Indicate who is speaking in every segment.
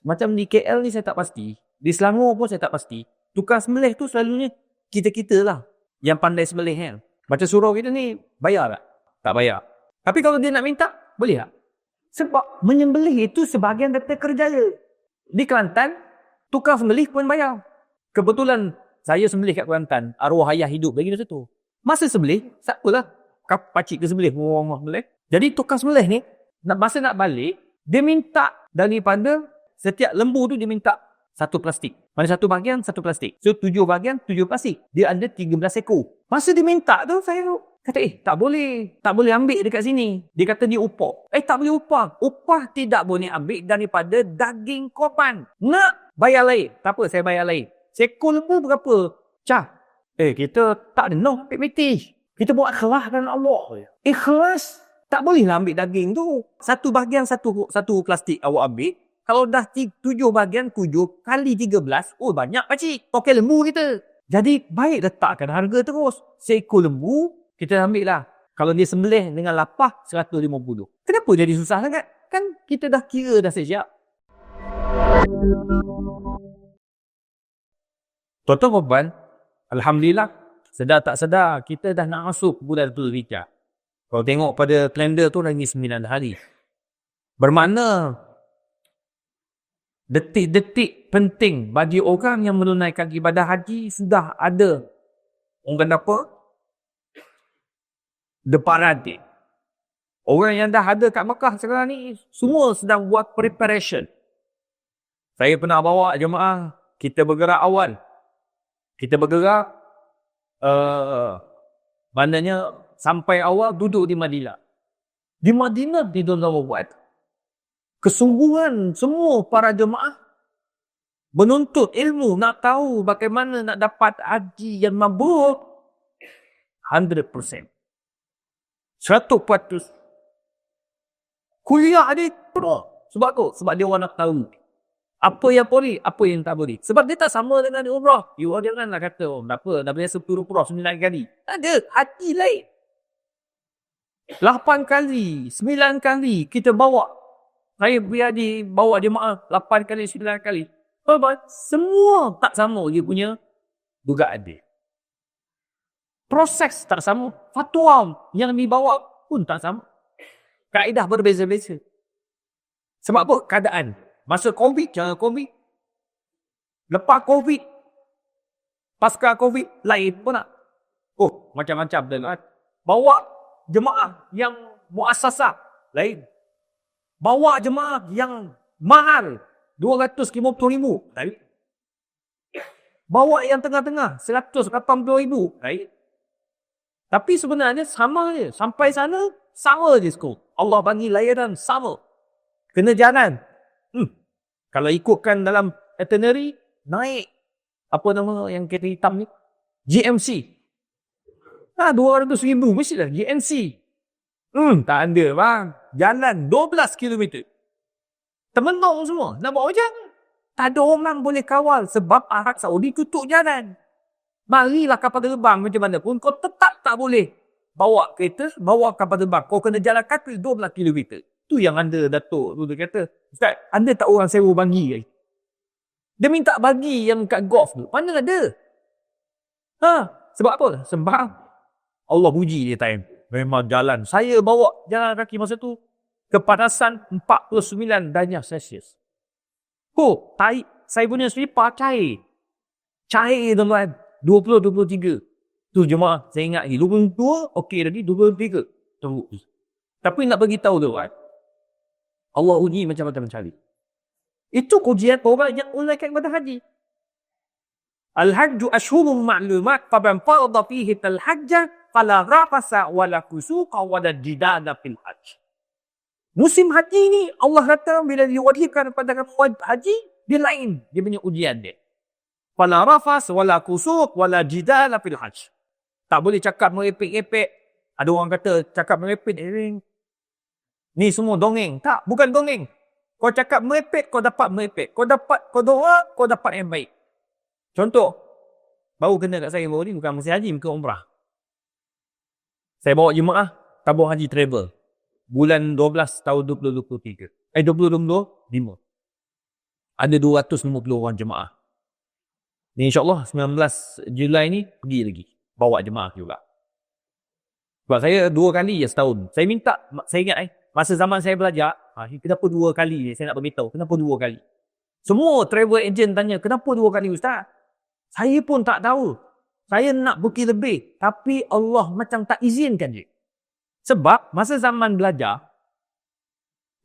Speaker 1: macam di KL ni saya tak pasti. Di Selangor pun saya tak pasti. Tukang sembelih tu selalunya kita-kita lah yang pandai sembelih kan. Macam surau kita ni bayar tak? Tak bayar. Tapi kalau dia nak minta, boleh tak? Sebab menyembelih itu sebahagian daripada kerjaya. Di Kelantan, tukang sembelih pun bayar. Kebetulan saya sembelih kat Kelantan, arwah ayah hidup lagi masa tu. Masa sembelih, siapalah pakcik ke sembelih, orang sembelih. Jadi tukang sembelih ni, masa nak balik, dia minta daripada setiap lembu tu dia minta satu plastik. Mana satu bahagian, satu plastik. So 7 bahagian, 7 plastik. Dia ada 13 ekor. Masa dia minta tu, saya kata, tak boleh. Tak boleh ambil dekat sini. Dia kata dia upah. Tak boleh upah. Upah tidak boleh ambil daripada daging korban. Nak bayar lain. Tak apa, saya bayar lain. Seekor lembu berapa? Cah. Kita tak ada no peti. Kita buat ikhlas kerana Allah. Ikhlas. Tak bolehlah ambil daging tu. Satu bahagian, satu plastik awak ambil. Kalau dah 7 bahagian 7 kali 13, banyak pakcik. Tokek lembu kita. Jadi, baik letakkan harga terus. Seekor lembu, kita ambil lah. Kalau dia sembelih dengan lapah, 150. Kenapa jadi susah sangat? Kan kita dah kira dah siap. Tuan-tuan korban, Alhamdulillah, sedar tak sedar, kita dah nak masuk bulan Dzulhijjah. Kalau tengok pada kalender tu, lagi 9 hari. Bermakna, detik-detik penting bagi orang yang menunaikan ibadah haji sudah ada. Orang kata apa? Deparade. Orang yang dah ada kat Mekah sekarang ni, semua sedang buat preparation. Saya pernah bawa jemaah, kita bergerak awal. Kita bergerak, maknanya sampai awal duduk di Madinah. Di Madinah dia dah buat. Kesungguhan semua para jemaah menuntut ilmu, nak tahu bagaimana nak dapat haji yang mabrur 100%. 100%. Kuliah adik penuh. Sebab tu, sebab dia orang nak tahu apa yang boleh, apa yang tak boleh. Sebab dia tak sama dengan umrah. You janganlah kata, apa, dah boleh 10 umrah 9 kali. Ada, haji lain. 8 kali, 9 kali kita bawa. Saya biar bawa jemaah 8 kali, 9 kali. Semua tak sama dia punya dugaan dia. Proses tak sama. Fatwa yang dibawa pun tak sama. Kaedah berbeza-beza. Sebab apa? Keadaan. Masa COVID, jangan COVID. Lepas COVID, pasca COVID, lain pun nak. Macam-macam dengan. Bawa jemaah yang muassasah, lain. Bawa jemaah yang mahal, 250,000, lain. Bawa yang tengah-tengah, 180,000, lain. Tapi sebenarnya sama je. Sampai sana, sama je skop. Allah bagi layanan sama. Kena jalan. Kalau ikutkan dalam itinerary, naik. Apa nama yang kereta hitam ni? GMC. 200,000 mestilah GMC. Tak ada bang. Jalan 12 km. Termenung semua. Nak buat macam mana? Tak ada orang boleh kawal sebab Arab Saudi tutup jalan. Marilah kapal terbang macam mana pun, kau tetap tak boleh bawa kereta, bawa kapal terbang. Kau kena jalan kaki 12 km. Tu yang anda Datuk tu dia kata, Ustaz, anda tak orang sewa bagi ke? Dia minta bagi yang kat golf tu. Mana ada? Sebab apa? Sebab Allah puji dia time. Memang jalan. Saya bawa jalan kaki masa tu kepanasan 49 darjah Celsius. Saya punya selipar cair. Cair tuan-tuan. 20-23. Tu jemaah saya ingat lagi. 22, okey tadi 23. Tunggu. Tapi nak bagi tahu tu kan. Allah uji macam-macam cari. Itu ujian orang yang menunaikan ibadah haji. Al-hajju ashhurun ma'lumat faman farada fihi al-hajja fala rafasa wala fusuqa wala jidala fil hajj. Musim haji ni Allah kata bila diwajibkan kepada kamu haji, dia lain dia punya ujian dia. Fala rafas wala fusuq wala jidala fil hajj. Tak boleh cakap merepek-repek. Ada orang kata cakap merepek ni semua dongeng. Tak, bukan dongeng. Kau cakap merepek, kau dapat merepek. Kau doa, kau dapat yang baik. Contoh, baru kena kat saya baru ni, bukan musim haji, bukan umrah. Saya bawa jemaah tabung haji travel. Bulan 12 tahun 2023. 2025. Ada 250 orang jemaah. Ni insyaAllah 19 Julai ni pergi lagi. Bawa jemaah juga. Sebab saya 2 kali je setahun. Saya minta, saya ingat masa zaman saya belajar, kenapa 2 kali saya nak beritahu, kenapa 2 kali? Semua travel agent tanya, kenapa 2 kali Ustaz? Saya pun tak tahu. Saya nak pergi lebih. Tapi Allah macam tak izinkan je. Sebab masa zaman belajar,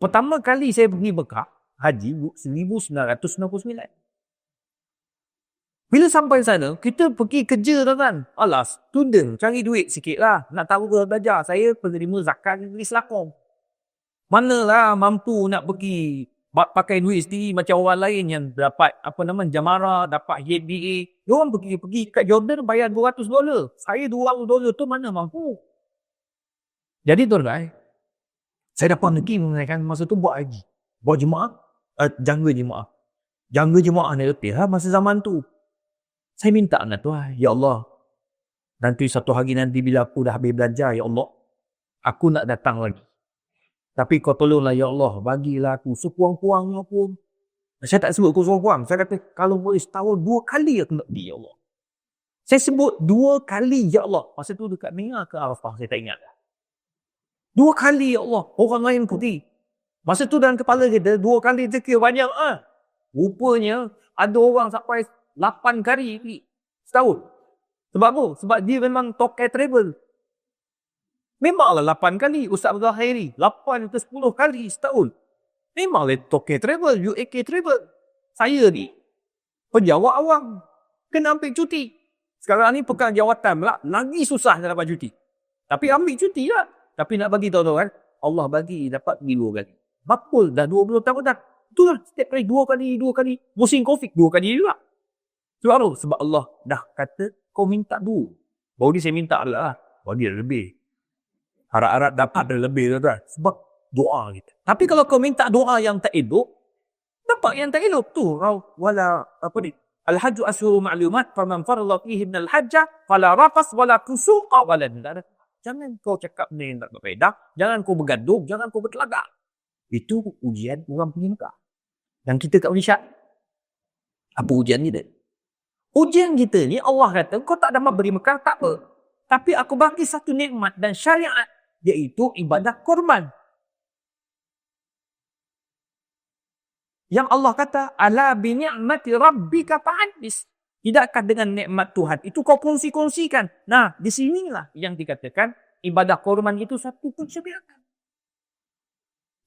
Speaker 1: pertama kali saya pergi Mekah, haji 1999. Bila sampai sana, kita pergi kerja tuan-tuan. Alah, student, cari duit sikit lah. Nak tahu belajar. Saya penerima zakat negeri Selakong. Manalah mampu nak pergi pakai duit sendiri macam orang lain yang dapat Jamara, dapat HBA. Diorang pergi kat Jordan bayar $200. Saya $200 tu mana mampu. Jadi tuan-tuan, saya dapat lagi mengenaikan masa tu buat haji. Buat jemaah, jangga jemaah. Jangga jemaah ni letih lah masa zaman tu. Saya minta dengan Tuhan, ya Allah, nanti satu hari nanti bila aku dah habis belajar, ya Allah, aku nak datang lagi. Tapi kau tolonglah ya Allah, bagilah aku sekurang-kurangnya pun. Saya tak sebut kurang-kurang. Saya kata, kalau boleh setahun 2 kali aku nak pergi, ya Allah. Saya sebut 2 kali, ya Allah. Masa tu dekat Mina ke Arafah, saya tak ingat. 2 kali, ya Allah. Orang lain pergi. Masa tu dalam kepala kita, 2 kali zikir banyak. Rupanya, ada orang sampai 8 kali pergi setahun. Sebab apa? Sebab dia memang tokai travel. Memanglah 8 kali Ustaz Abdul Khairi. 8 ke 10 kali setahun. Memanglah tokai travel, UAK travel. Saya ni pejabat awam. Kena ambil cuti. Sekarang ni pekan jawatan pula. Lagi susah nak dapat cuti. Tapi ambil cuti lah. Tapi nak bagi tahu kan, Allah bagi dapat pergi 2 kali. Bakul dah 20 tahun dah. Itulah setiap kali 2 kali. Musim Covid 2 kali juga. Sebab apa? Sebab Allah dah kata kau minta dulu. Baru ni saya minta lah. Baru dia lebih. Harap-harap dapat ada lebih tuan. Sebab doa kita. Tapi kalau kau minta doa yang tak elok, dapat yang tak elok tu. Wala apa ni? Al-hajju ashhurun ma'lumat, faman farada fihi min al-hajja fala rafas wala fusuqa wala jidal. Jangan kau cakap benda yang tak berfaedah, jangan kau bergaduh, jangan kau bertelagak. Itu ujian orang pergi Mekah. Dan kita kat Malaysia, apa ujian kita? Ujian kita ni Allah kata, kau tak dapat beri Mekah, tak apa. Tapi aku bagi satu nikmat dan syariat, iaitu ibadah korban. Yang Allah kata, ala bi ni'mati rabbika fa'addis. Tidakkah dengan nikmat Tuhan itu kau kongsi-kongsikan? Nah, di sinilah yang dikatakan ibadah korban itu satu pensyariatan.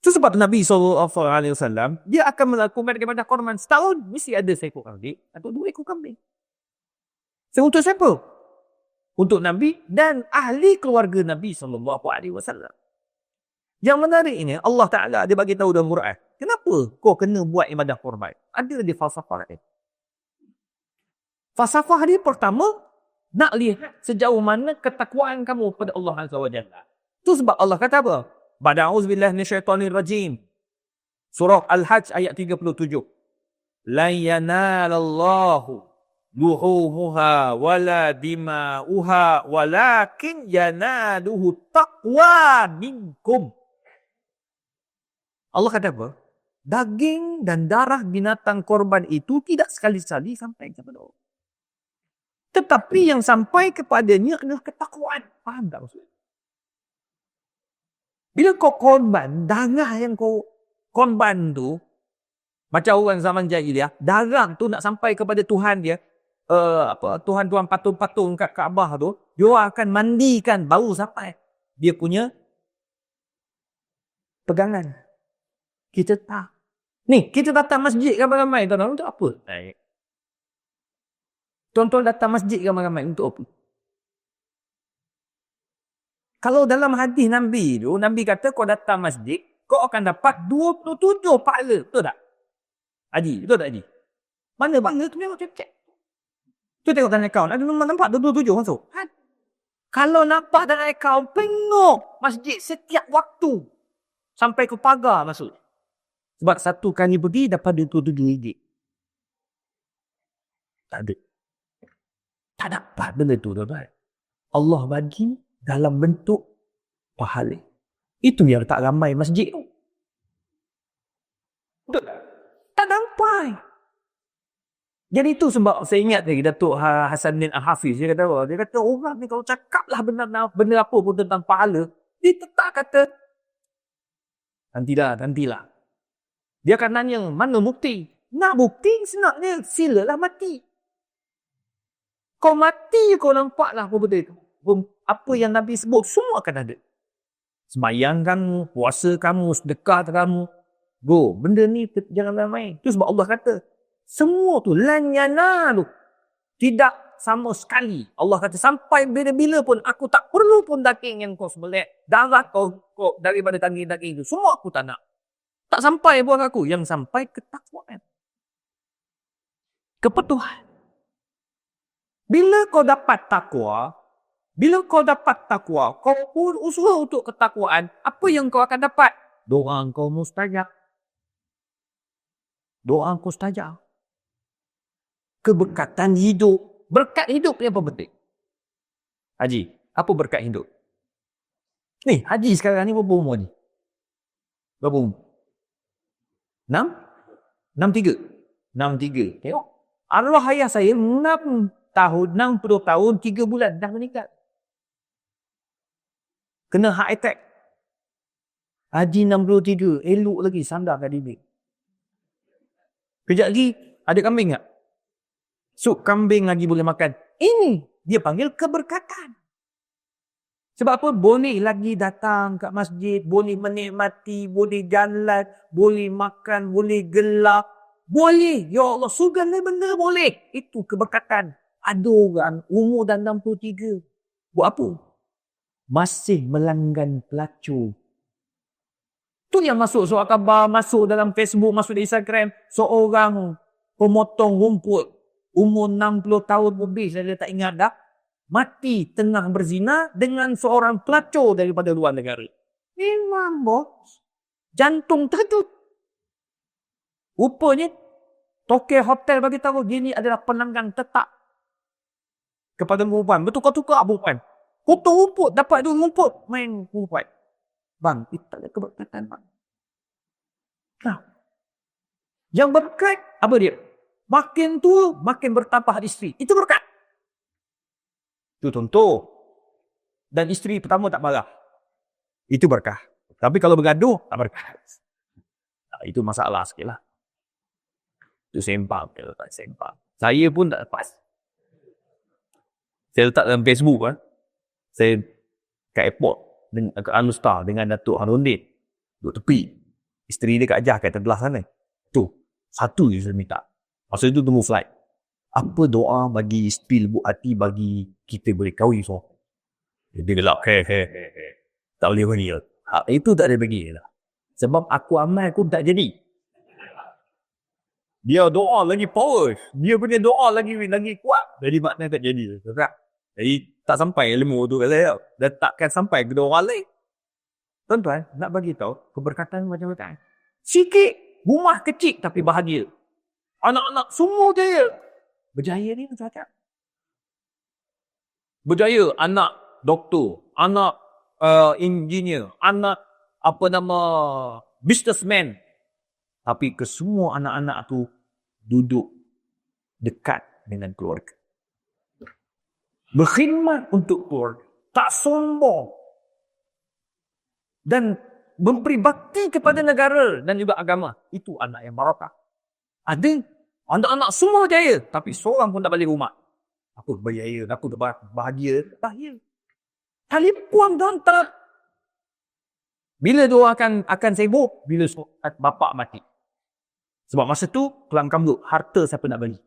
Speaker 1: Itu sebab Nabi SAW, dia akan melakukan ibadah korban setahun, mesti ada seekor kambing atau 2 ekor kambing. Untuk siapa? Untuk Nabi dan ahli keluarga Nabi SAW. Yang menariknya, Allah Ta'ala dia bagi tahu dalam Quran. Kenapa kau kena buat ibadah korban? Ada di falsafah lain. Falsafah dia pertama, nak lihat sejauh mana ketakwaan kamu kepada Allah Azza wa Jalla. Itu sebab Allah kata apa? Ba'da'udzubillahi minasyaitonirrajim. Surah Al-Hajj ayat 37. La yanalallahu luhumuha wala dima'uha walakin yanaluhu taqwa minkum. Allah kata apa? Daging dan darah binatang korban itu tidak sekali-sekali sampai kepada Allah. Tetapi yang sampai kepadanya adalah ketakwaan. Faham tak maksudnya? Bila kau korban, darah yang kau korban tu, macam orang zaman jahiliah, darah tu nak sampai kepada Tuhan dia, Tuhan-Tuhan patung-patung kat Kaabah tu, dia akan mandikan baru sampai dia punya pegangan. Kita tak. Ni, kita datang masjid ramai-ramai, tuan-tuan, untuk apa? Tuan-tuan datang masjid ramai-ramai untuk apa? Kalau dalam hadis Nabi tu, Nabi kata kau datang masjid, kau akan dapat 27 pahala. Betul tak? Haji, betul tak Haji? Mana pahala tu memang cek. Tu tengok dalam akaun, ada nampak 27 masuk. Kalau nampak dalam akaun, tengok masjid setiap waktu. Sampai ke pagar masuk. Sebab satu kali pergi dapat 27 ringgit. Tak ada. Tak dapat benda tu, tuan-tuan. Allah bagi dalam bentuk pahala. Itu yang tak ramai masjid tu. Betul tak? Tak nampak ramai. Jadi itu sebab saya ingat lagi Datuk Hasanuddin Al-Hafiz, dia kata apa? Dia kata orang ni kalau cakaplah benda apa pun tentang pahala, dia tetap kata nantilah. Dia akan nanya, mana bukti? Nak bukti senaknya, silalah mati. Kau mati, kau nampaklah apa benda itu. Apa yang Nabi sebut, semua akan ada. Sembayang kamu, puasa kamu, sedekah kamu. Go, benda ni janganlah main. Itu sebab Allah kata, semua tu lan yanalu. Tidak sama sekali. Allah kata sampai bila-bila pun aku tak perlu pun daging yang kau sembelih. Darah kau daripada daging itu. Semua aku tak nak. Tak sampai buat aku. Yang sampai ketakwaan. Kepatuhan. Bila kau dapat takwa, kau pun usaha untuk ketakwaan, apa yang kau akan dapat? Doa kau mustajab. Keberkatan hidup. Berkat hidup ni apa penting? Haji, apa berkat hidup? Ni, Haji sekarang ni berapa umur ni? Berapa umur? 6? 63. Tengok. Arwah ayah saya 60 tahun, 3 bulan dah meninggal. Kena heart attack. Haji 63, elok lagi sandar kat dinding. Kejap lagi, ada kambing tak? Sup kambing lagi boleh makan. Ini dia panggil keberkatan. Sebab apa? Boleh lagi datang kat masjid, boleh menikmati, boleh jalan, boleh makan, boleh gelap. Boleh. Ya Allah, segala benda boleh. Itu keberkatan. Ada orang umur dah 63. Buat apa? Masih melanggan pelacur. Tu yang masuk surat khabar, masuk dalam Facebook, masuk di Instagram. Seorang pemotong rumput. Umur 60 tahun lebih, saya tak ingat dah. Mati tengah berzina dengan seorang pelacur daripada luar negara. Memang bos. Jantung terkejut. Rupanya, tokek hotel bagi tahu dia ni adalah pelanggan tetap kepada perempuan. Betul kau tukar perempuan. Potong rumput, dapat dua rumput, main perempuan. Bang, kita ada keberkatan bang. Nah, yang berkat, apa dia? Makin tua, makin bertambah isteri. Itu berkat. Itu contoh. Dan isteri pertama tak marah. Itu berkah. Tapi kalau bergaduh, tak berkah. Nah, itu masalah sikit lah. Itu sempang. Kalau tak sempang. Saya pun tak lepas. Saya letak dalam Facebook kan. Saya kat airport. Kat Anustar dengan Datuk Hanuddin. Duduk tepi. Isteri dia kat Ajah kat terbelah sana. Tu. Satu je saya minta. Masa itu tunggu flight. Apa doa bagi isteri lembut hati bagi kita boleh kahwin so? Dia gelap. Tak boleh bagi. Itu tak ada bagi lah. Sebab aku amal aku tak jadi. Dia doa lagi power. Dia punya doa lagi kuat. Jadi makna tak jadi. Jadi tak sampai ilmu tu kat saya. Dan takkan sampai ke doa lain. Tuan-tuan, nak bagi tahu keberkatan macam-macam. Sikit rumah kecil tapi bahagia. Anak-anak semua jaya. Berjaya ni macam-macam. Berjaya anak doktor, anak engineer, anak businessman. Tapi kesemua anak-anak tu duduk dekat dengan keluarga. Berkhidmat untuk keluarga. Tak sombong. Dan memberi bakti kepada negara dan juga agama. Itu anak yang barakah. Ada anak-anak semua jaya. Tapi seorang pun tak balik rumah. Aku berjaya, aku bahagia. Bahagia. Telefon tuan tak. Bila dia akan sibuk? Bila bapak mati. Sebab masa tu, kelang kabut. Harta siapa nak bagi.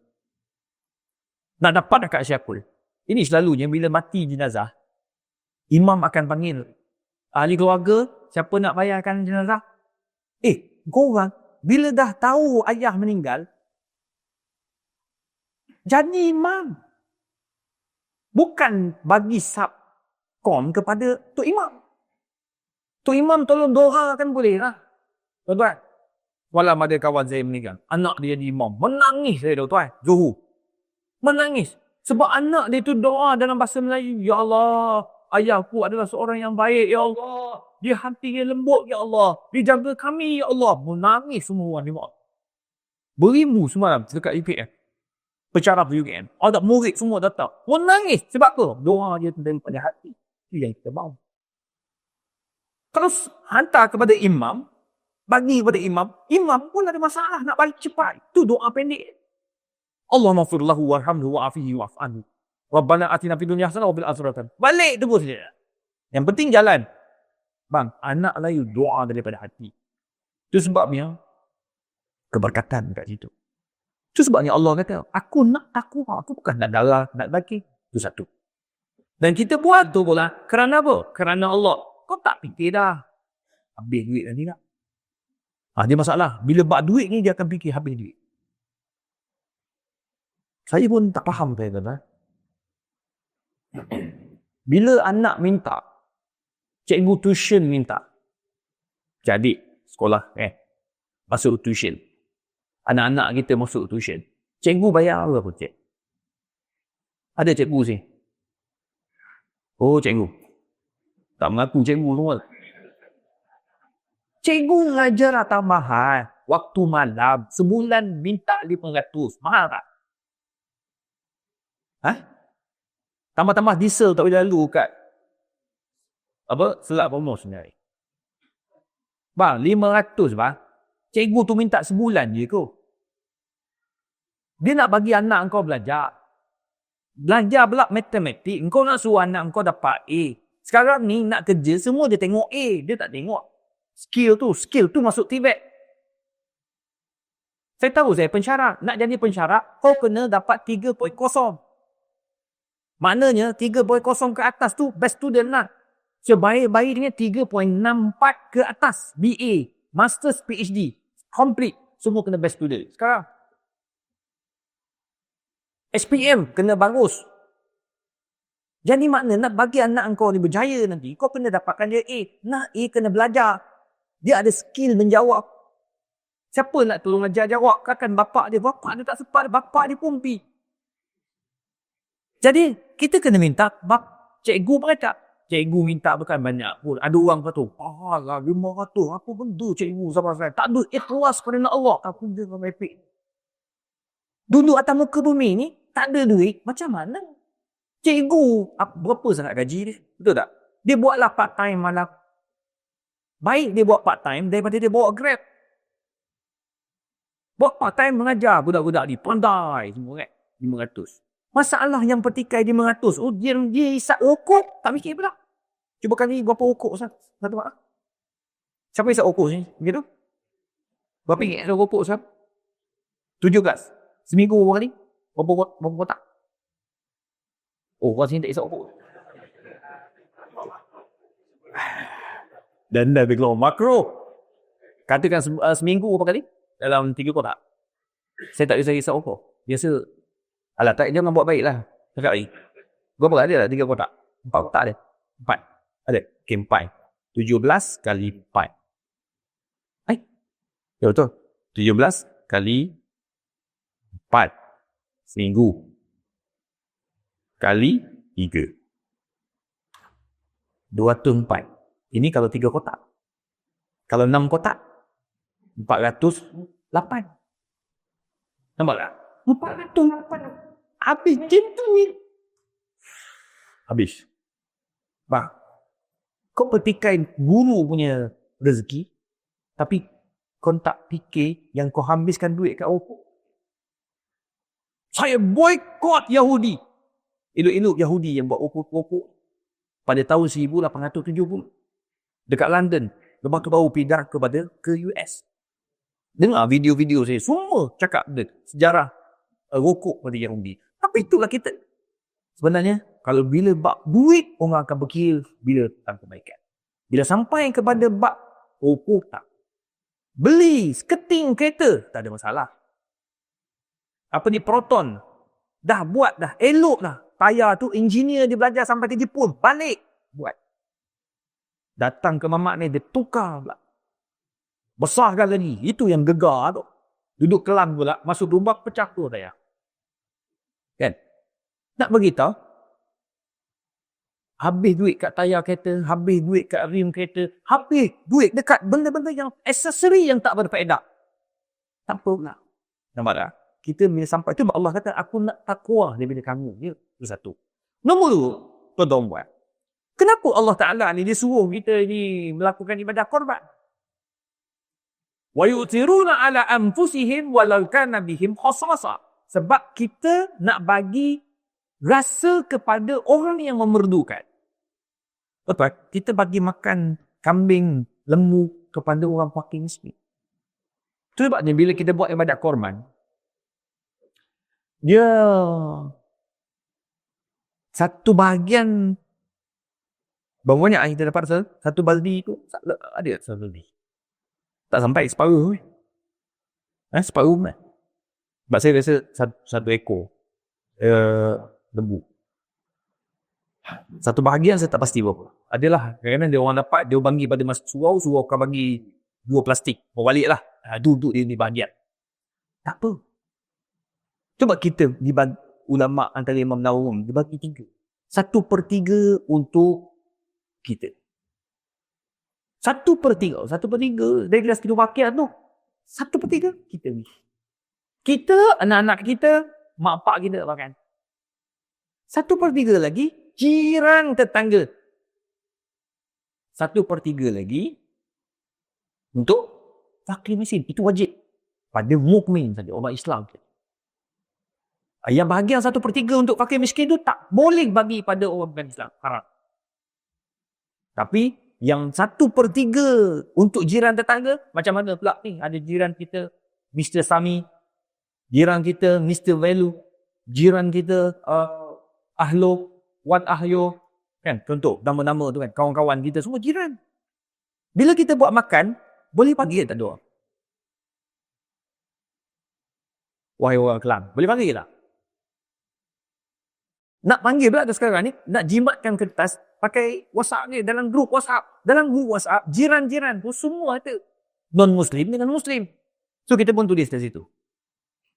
Speaker 1: Nak dapat dekat siapa. Ini selalunya bila mati jenazah. Imam akan panggil ahli keluarga. Siapa nak bayarkan jenazah? Korang. Bila dah tahu ayah meninggal. Jadi imam. Bukan bagi subkom kepada Tok Imam. Tok Imam tolong doakan boleh lah. Tuan-tuan. Walau ada kawan saya meninggal. Anak dia di imam. Menangis saya tuan-tuan. Zuhur. Menangis. Sebab anak dia tu doa dalam bahasa Melayu. Ya Allah. Ayahku adalah seorang yang baik. Ya Allah. Dia hati yang lembut. Ya Allah. Dia jaga kami. Ya Allah. Menangis semua orang di imam. Beribu semalam dekat UKM. Pencarap UKM. Ada murid semua datang. Orang nangis. Sebab apa? Doa dia daripada hati. Itu yang kita mahu. Kalau hantar kepada imam, bagi kepada imam, imam pun ada masalah nak balik cepat. Itu doa pendek. Allahumma ighfir lahu warhamhu wa'afihi wa'af'anhu. Rabbana atina fid dunya hasanah wa fil akhirati. Balik terus je. Yang penting jalan. Bang, anak layu doa daripada hati. Itu sebabnya keberkatan kat situ. Itu sebabnya Allah kata, aku nak takwa, aku bukan nak darah, nak daging. Itu satu. Dan kita buat tu pula kerana apa? Kerana Allah. Kau tak fikir dah. Habis duit nanti tak? Dia masalah. Bila bak duit ni, dia akan fikir habis duit. Saya pun tak faham saya kata. Bila anak minta, cikgu tuition minta. Jadi, sekolah masuk tuition. Anak-anak kita masuk tuition. Cikgu bayar apa pun, cik? Ada cikgu sini? Oh, cikgu. Tak mengaku cikgu semua. Cikgu ngajar tambahan. Waktu malam. Sebulan minta 500. Mahal tak? Tambah-tambah diesel tak boleh lalu kat Selat Pomos sendiri. Bang, 500 bang. Cikgu tu minta sebulan je kot. Dia nak bagi anak kau belajar. Belajar pula matematik. Kau nak suruh anak kau dapat A. Sekarang ni nak kerja semua dia tengok A. Dia tak tengok skill tu masuk TVET. Saya tahu saya pensyarat. Nak jadi pensyarat, kau kena dapat 3.0. Maknanya 3.0 ke atas tu best student lah. Sebaik-baiknya 3.64 ke atas. BA, Masters, PhD. Complete. Semua kena best student. Sekarang SPM kena bagus. Jadi makna nak bagi anak kau ni berjaya nanti, kau kena dapatkan dia A. Nak A kena belajar. Dia ada skill menjawab. Siapa nak tolong ajar jawab? Kan bapak dia tak sempat. Bapak dia pun pergi. Jadi kita kena minta cikgu berkata. Cikgu minta bukan banyak pun. Ada orang kata, lah 500. Apa benda cikgu sama saya? Tak ada ikhlas pada Allah. Aku dia merepek. Dulu atas muka bumi ni, tak ada duit. Macam mana? Cikgu, berapa sangat gaji dia? Betul tak? Dia buatlah part time malam. Baik dia buat part time daripada dia bawa Grab. Buat part time mengajar budak-budak ni. Pandai semua kan? 500. Masalah yang petikai dia 500. Oh, dia isap rokok. Tak fikir pula. Cuba kali berapa rokok satu mak. Siapa isap rokok ni? Begitu? Berapa ingat ada rokok siapa? 17. Seminggu berapa kali? Berapa kotak? Oh, orang sini tak isap rokok. Dan dah keluar makro. Katakan seminggu berapa kali? Dalam 3 kotak. Saya tak bisa isap rokok. Biasa. Alah, tak, jangan buat baik lah. Cakap lagi. Berapa ada lah 3 kotak? 4 kotak ada? 4. Ada? Okay, 4. 17 kali 4. Ya betul. 17 kali 4. Seminggu. Kali 3. 204. Ini kalau 3 kotak. Kalau 6 kotak, 408. Nampak tak? 408. Habis cinta ni. Habis. Bang, kau petikai guru punya rezeki, tapi kau tak fikir yang kau habiskan duit kat rokok. Saya boykot Yahudi. Elok-elok Yahudi yang buat rokok pada tahun 1870 dekat London. Lepas tu baru pindah ke US. Dengar video-video saya, semua cakap sejarah rokok pada Yahudi. Tapi itulah kita. Sebenarnya, kalau bila bab duit, orang akan berkira bila tentang kebaikan. Bila sampai kepada bab rokok, tak. Beli seketing kereta, tak ada masalah. Apa ni, Proton. Dah buat dah, elok dah. Tayar tu, engineer dia belajar sampai ke Jepun. Balik, buat. Datang ke mamak ni, dia tukar pula. Besarkan lagi. Itu yang gegar tu. Duduk kelam pula, masuk rumah, pecah tu tayar. Kan? Nak beritahu, habis duit kat tayar kereta, habis duit kat rim kereta, habis duit dekat benda-benda yang aksesori yang tak berfaedah. Tak apa pula. Nampak tak? Kita bila sampai tu Allah kata aku nak takwa daripada kamu. Dia itu satu. Nombor dua, tuan-tuan buat. Kenapa Allah Ta'ala ni dia suruh kita ni melakukan ibadah korban? Wa yu'thiruna ala anfusihim walau kana bihim khasasa. Sebab kita nak bagi rasa kepada orang yang memerlukan. Betul? Kita bagi makan kambing, lembu kepada orang fakir miskin. Itu sebabnya bila kita buat ibadah korban, dia satu bahagian berapa banyak kita dapat satu baldi tu? Ada satu baldi. Tak sampai separuh. Separuh kan? Sebab saya rasa satu ekor lembu. Satu bahagian saya tak pasti berapa. Adalah kadang-kadang dia orang dapat, dia bagi pada masa surau akan bagi 2 plastik. Bawa balik lah. Duduk dia ni bahagian. Tak apa. Cuba kita dibagi ulama antara Imam Nawawi dibagi 3. 1/3 untuk kita. 1/3 dari kelas kita rakyat tu. 1/3 kita ni. Kita, anak-anak kita, mak pak kita makan. 1/3 lagi jiran tetangga. 1/3 lagi untuk fakir miskin. Itu wajib pada mukmin saja, orang Islam. Yang bahagian 1/3 untuk fakir miskin tu tak boleh bagi pada orang bukan Islam. Haram. Tapi yang 1/3 untuk jiran tetangga, macam mana pula ni? Ada jiran kita Mr. Sami, jiran kita Mr. Velu, jiran kita Ahlo, Wan Ahyo, kan? Contoh nama-nama tu kan, kawan-kawan kita semua jiran. Bila kita buat makan, boleh panggil tak ada orang? Wahai orang Kelang, boleh panggil tak? Nak panggil pula sekarang ni, nak jimatkan kertas, pakai WhatsApp ni, dalam grup WhatsApp. Dalam grup WhatsApp, jiran-jiran pun semua ada. Non-Muslim dengan Muslim. So kita pun tulis dari situ.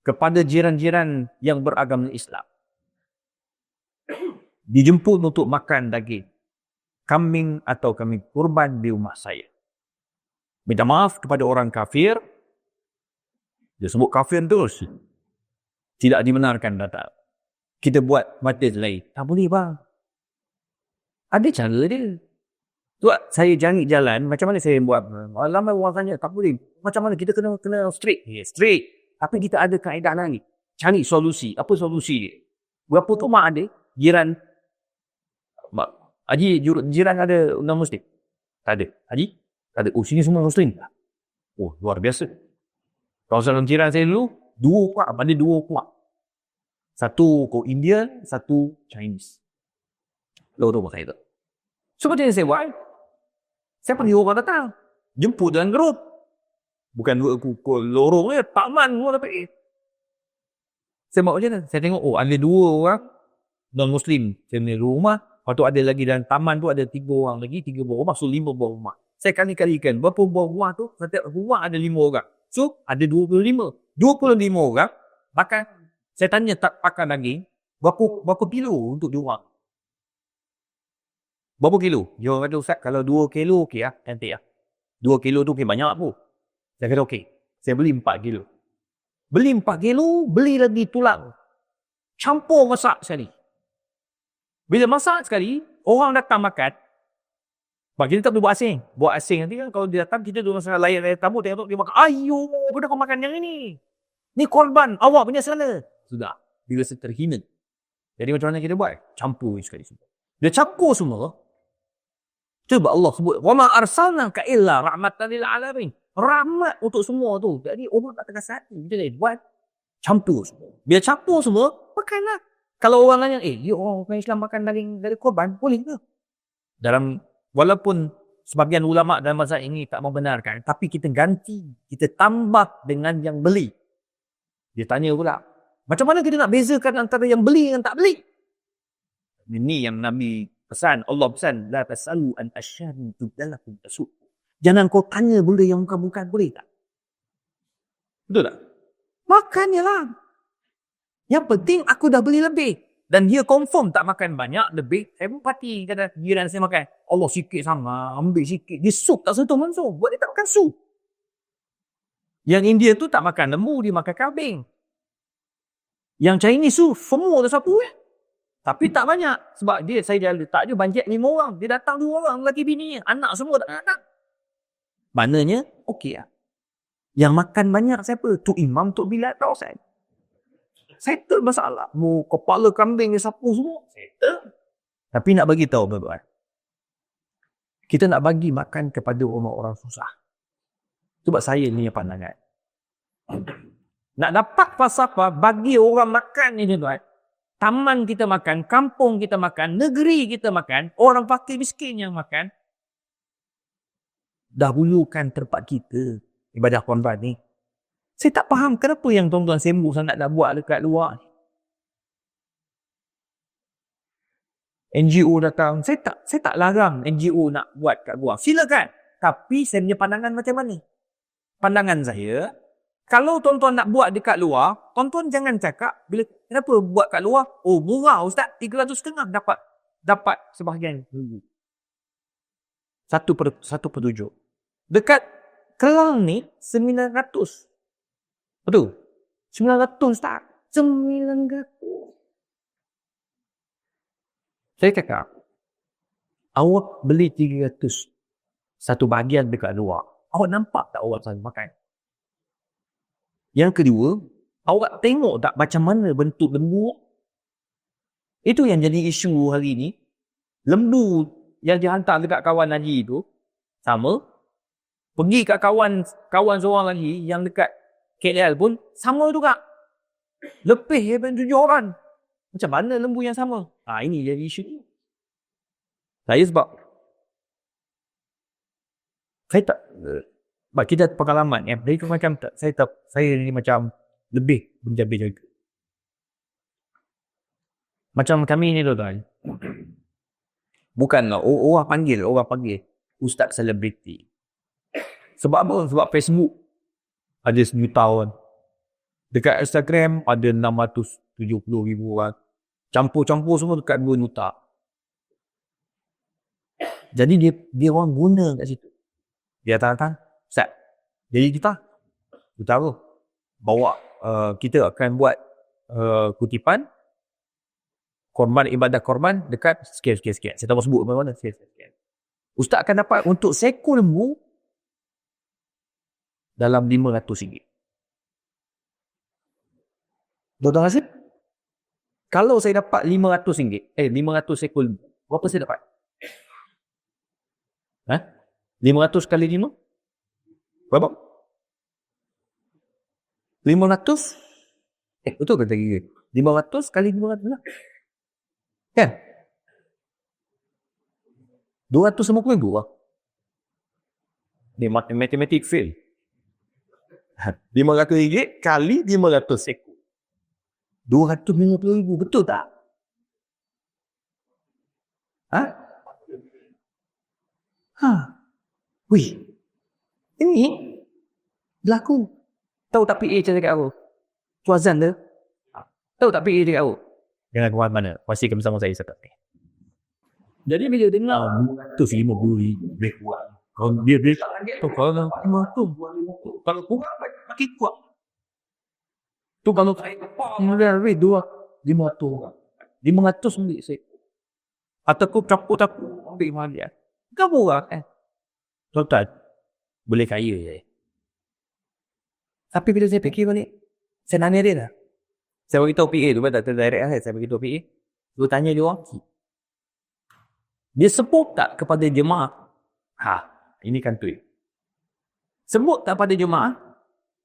Speaker 1: Kepada jiran-jiran yang beragama Islam. Dijemput untuk makan daging kambing atau kambing kurban di rumah saya. Minta maaf kepada orang kafir. Dia sebut kafir terus. Tidak dibenarkan datang. Kita buat majlis lain. Tak boleh bang. Ada cara dia. Sebab saya cari jalan, macam mana saya buat? Lama orang tanya, tak boleh. Macam mana kita kena straight? Straight. Tapi kita ada kaedah lain. Cari solusi. Apa solusi dia? Berapa tu mak ada? Jiran. Haji, jiran ada non-Muslim? Tak ada. Haji? Tak ada. Oh, sini semua Muslim. Oh, luar biasa. Kawasan jiran saya dulu, 2 kuat. Ada 2 kuat. Satu kau Indian, satu Chinese. Lo tu saya tu. So macam saya buat, saya panggil orang datang. Jemput dalam grup. Bukan 2 kukul lorong je, takman semua tapi. Saya buat macam mana? Saya tengok, oh ada 2 orang non-Muslim. Saya punya rumah. Lepas tu ada lagi dalam taman tu ada 3 orang lagi, 3 buah rumah. So 5 buah rumah. Saya kali-kalikan berapa buah rumah tu, setiap rumah ada 5 orang. So ada 25. 25 orang makan. Saya tanya tak pakai daging, berapa kilo untuk diorang? Berapa kilo? Dia orang kata, Ustaz, kalau 2 kilo okey lah, cantik lah. 2 kilo tu okey, banyak pun. Saya kata okey. Saya beli 4 kilo. Beli 4 kilo, beli lagi tulang. Campur masak sekali. Bila masak sekali, orang datang makan. Sebab kita tak boleh buat asing. Buat asing nanti kan, kalau dia datang, kita duduk masalah layan tamu, tengok dia makan. Ayo, kenapa kau makan yang ini? Ni korban, awak punya salah. Sudah, dia rasa terhina. Jadi macam mana kita buat? Campur sekali semua. Dia campur semua. Cuba Allah sebut, wa ma arsalnaka illa rahmatan lil alamin. Rahmat untuk semua tu. Jadi orang tak terasa hati. Kita buat campur semua. Bila campur semua, makanlah. Kalau orang nanya, orang Islam makan daging dari korban, boleh ke? Walaupun sebagian ulama dalam mazhab ini tak membenarkan, tapi kita ganti, kita tambah dengan yang beli. Dia tanya pula, macam mana kita nak bezakan antara yang beli dengan tak beli? Ini yang Nabi pesan, Allah pesan, la tasalu an asyari tudalakum tasud. Jangan kau tanya benda yang bukan-bukan, boleh tak? Betul tak? Makan je lah. Yang penting aku dah beli lebih. Dan dia confirm tak makan banyak, lebih. Saya pun parti kata jiran saya makan. Allah sikit sama, ambil sikit. Dia sup tak sentuh langsung. Buat dia tak makan sup. Yang India tu tak makan lembu, dia makan kambing. Yang Chinese tu semua tu sapu Tapi tak banyak. Sebab saya letak je bajet 5 orang. Dia datang 2 orang, lelaki bini. Anak semua tak datang. Maknanya, okey lah. Yang makan banyak siapa? Tok Imam, Tok Bilal, tak usah. Settle masalah. Kepala kambing dia sapu semua. Settle. Tapi nak bagi tahu tuan-tuan. Kita nak bagi makan kepada orang-orang susah. Sebab saya ni yang pandangan. Nak dapat falsafah bagi orang makan ni tuan-tuan. Taman kita makan, kampung kita makan, negeri kita makan, orang fakir miskin yang makan. Dahulukan tempat kita ibadah Quran ni. Saya tak faham kenapa yang tuan-tuan sembuk sangat nak buat dekat luar ni. NGO datang, saya tak larang NGO nak buat kat luar. Silakan. Tapi saya punya pandangan macam mana? Pandangan saya, kalau tuan-tuan nak buat dekat luar, tuan-tuan jangan cakap bila kenapa buat kat luar? Oh, murah ustaz, 350 dapat sebahagian. 1/7. Dekat Kelang ni 900. Betul? 900 tak? 900. Saya cakap, awak beli 300 satu bahagian dekat luar. Awak nampak tak orang sana makan? Yang kedua, awak tengok tak macam mana bentuk lembu? Itu yang jadi isu hari ni. Lembu yang dihantar dekat kawan haji tu, sama. Pergi kat kawan seorang lagi yang dekat KL pun, sama juga. Lebih daripada 7 orang. Macam mana lembu yang sama? Ini jadi isu ni. Sebab kita pengalaman dari macam saya ni macam lebih menjaga-jaga. Macam kami ni tuan-tuan. Bukanlah orang panggil ustaz selebriti. Sebab apa? Sebab Facebook ada 1 juta. Dekat Instagram ada 670,000 orang. Campur-campur semua dekat 2 juta. Jadi dia orang guna kat situ. Dia datang, Ustaz. Jadi kita tahu bawa kita akan buat kutipan korban ibadah korban dekat sekian. Saya tak mau sebut mana-mana. Sekian. Ustaz akan dapat untuk seekor lembu dalam RM500. Tuan-tuan rasa? Kalau saya dapat RM500, 500 ekor lembu, berapa saya dapat? 500 kali 5? Berapa? 500? Betul ke tadi? 500 kali 500 lah. Kan? 250 lah. Ni matematik fail. RM500 kali 500 ekor. 250,000, betul tak? Wih. Ini berlaku. Tahu tak PA cakap aku? Tuazan dia. Tahu tak PA cakap aku? Jangan keluar mana. Pastikan bersama saya sekat ni. Jadi bila dengar 250,000 lebih kuat. Kalau dia tak target tu, kalau kurang makin kuat. Tu kalau saya lebih 500 ambil saya. Ataupun capur-capur ambil mahal dia. Kan murah kan? Tuan-tuan, boleh kaya je. Tapi bila saya fikir balik, saya nanya dia dah. Saya beritahu PA tu, tak terdirect lah. Saya beritahu PA. Dia tanya dia orang. Dia sebut tak kepada jemaah? Ini kan tu. Sebut tak pada jemaah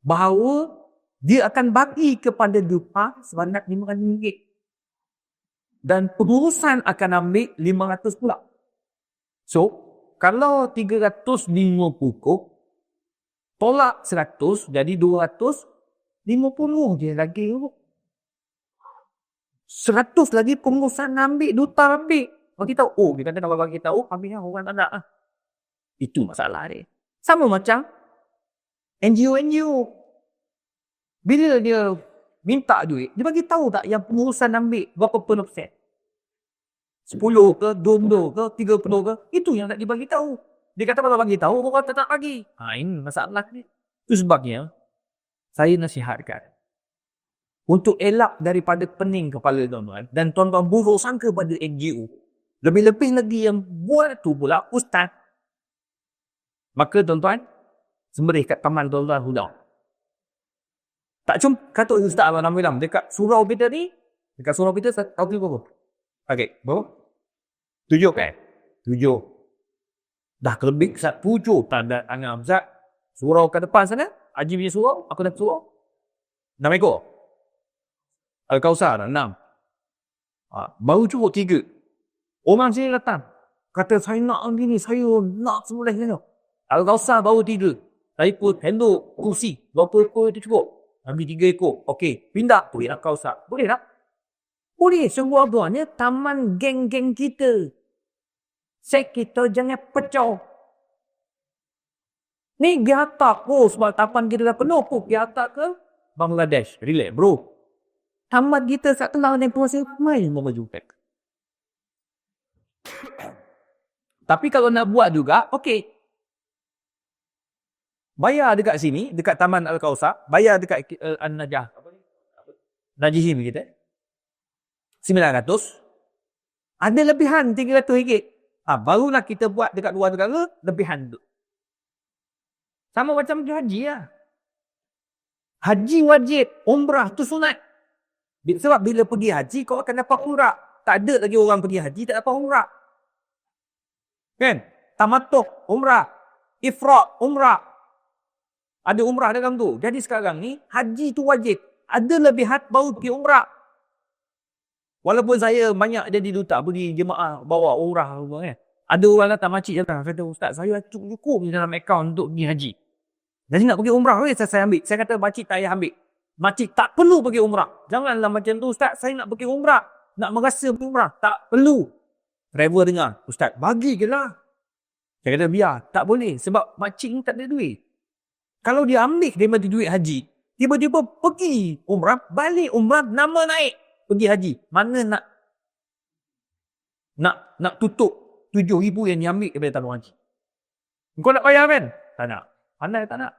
Speaker 1: bahawa dia akan bagi kepada dupa sebanyak RM500. Dan pengurusan akan ambil 500 pula. So, kalau 350 tolak 100, jadi 250 je lagi. 100 lagi pengurusan ambil, duta ambil. Bagi tahu, dia kata nak bagi tahu, ambilnya orang tak nak. Itu masalah dia. Sama macam NGO. Bila dia minta duit, dia bagi tahu tak yang pengurusan ambil berapa persen? 10 ke, 20 ke, 30 ke? Itu yang tak dibagi tahu. Dia kata kalau bagi tahu, orang tak nak bagi. Ini masalah ni. Itu sebabnya, saya nasihatkan untuk elak daripada pening kepala tuan-tuan dan tuan-tuan buruk sangka pada NGO. Lebih-lebih lagi yang buat tu pula ustaz. Maka tuan-tuan, sembelih kat taman tuan-tuan sudah. Tak cuma kata ustaz Abang Ramil dekat surau kita ni, dekat surau kita tahu tu berapa? Okey, berapa? 7 kan? 7. Dah lebih Ustaz 7 tanda tangan Ustaz. Surau kat depan sana, Haji punya surau, aku dah surau. 6 ekor. Al-Kausar 6. Baru cukup 3. Orang sini datang. Kata saya nak gini, saya nak sembelih ni. Al-Kausar baru 3. Saya pun handle kursi. Berapa ekor itu cukup? Ambil 3 ekor. Okey, pindah. Pergi Al-Kausar. Boleh tak? Boleh. Sebuah-buahnya taman geng-geng kita. Set kita jangan pecah. Ni pergi hantar sebab taman kita dah penuh pun. Pergi hantar ke Bangladesh. Relax bro. Taman kita tak kenal dengan proses main memajukan. Tapi kalau nak buat juga, okey. Bayar dekat sini, dekat Taman Al-Kausar. Bayar dekat An-Najah. Najihim kita. 900. Ada lebihan RM300. Barulah kita buat dekat luar negara, lebihan tu. Sama macam haji lah. Haji wajib, umrah tu sunat. Sebab bila pergi haji, kau akan dapat umrah. Tak ada lagi orang pergi haji, tak dapat umrah. Kan? Tamattuh, umrah. Ifrat, umrah. Ada umrah dalam tu. Jadi sekarang ni, haji tu wajib. Ada lebihan baru pergi umrah. Walaupun saya banyak jadi duta pergi jemaah bawa umrah kan. Ada orang datang makcik datang kata ustaz saya cukup dalam akaun untuk pergi haji. Jadi nak pergi umrah saya ambil. Saya kata makcik tak payah ambil. Makcik tak perlu pergi umrah. Janganlah macam tu ustaz saya nak pergi umrah. Nak merasa pergi umrah. Tak perlu. Driver dengar. Ustaz bagi ke lah. Saya kata biar. Tak boleh. Sebab makcik ni tak ada duit. Kalau dia ambil daripada duit haji. Tiba-tiba pergi umrah. Balik umrah nama naik. Pergi haji. Mana nak tutup 7,000 yang diambil daripada tanggung haji. Kau nak bayar kan? Tak nak. Pandai tak nak.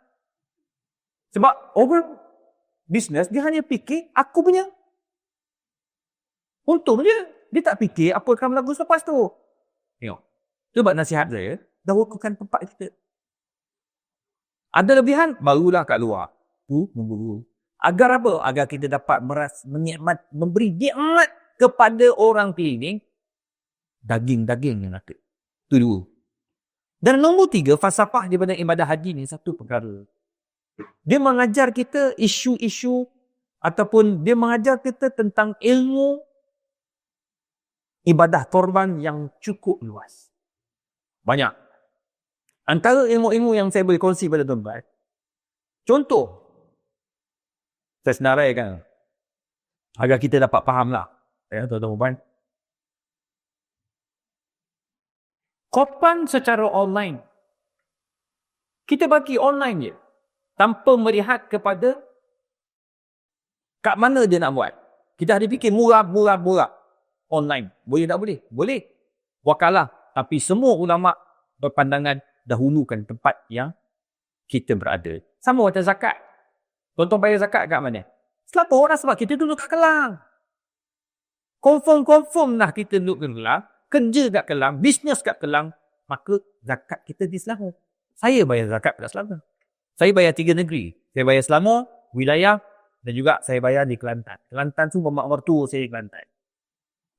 Speaker 1: Sebab orang bisnes dia hanya fikir aku punya. Untung je. Dia tak fikir apa akan berlaku selepas tu. Tengok. Sebab nasihat saya, dah wakilkan tempat kita. Ada lebihan, barulah kat luar. Memburu. Agar apa? Agar kita dapat memberi nikmat kepada orang keliling. Daging-daging yang ada. Itu 2. Dan nombor 3, falsafah daripada ibadah haji ni satu perkara. Dia mengajar kita isu-isu ataupun dia mengajar kita tentang ilmu ibadah korban yang cukup luas. Banyak. Antara ilmu-ilmu yang saya boleh kongsi pada tuan-tuan. Contoh. Saya senaraikan agar kita dapat fahamlah. Ya, tuan-tuan. Korban secara online. Kita bagi online je. Tanpa melihat kepada kat mana dia nak buat. Kita ada fikir murah. Online. Boleh tak boleh? Boleh. Wakalah. Tapi semua ulama' berpandangan dahulukan tempat yang kita berada. Sama macam zakat. Tuan-tuan bayar zakat kat mana? Selapor lah sebab kita duduk kat Kelang. Confirm lah kita duduk kat Kelang. Kerja kat Kelang. Bisnes kat Kelang. Maka zakat kita di Selangor. Saya bayar zakat pada Selangor. Saya bayar 3 negeri. Saya bayar Selangor, wilayah dan juga saya bayar di Kelantan. Kelantan tu mak mertua saya di Kelantan.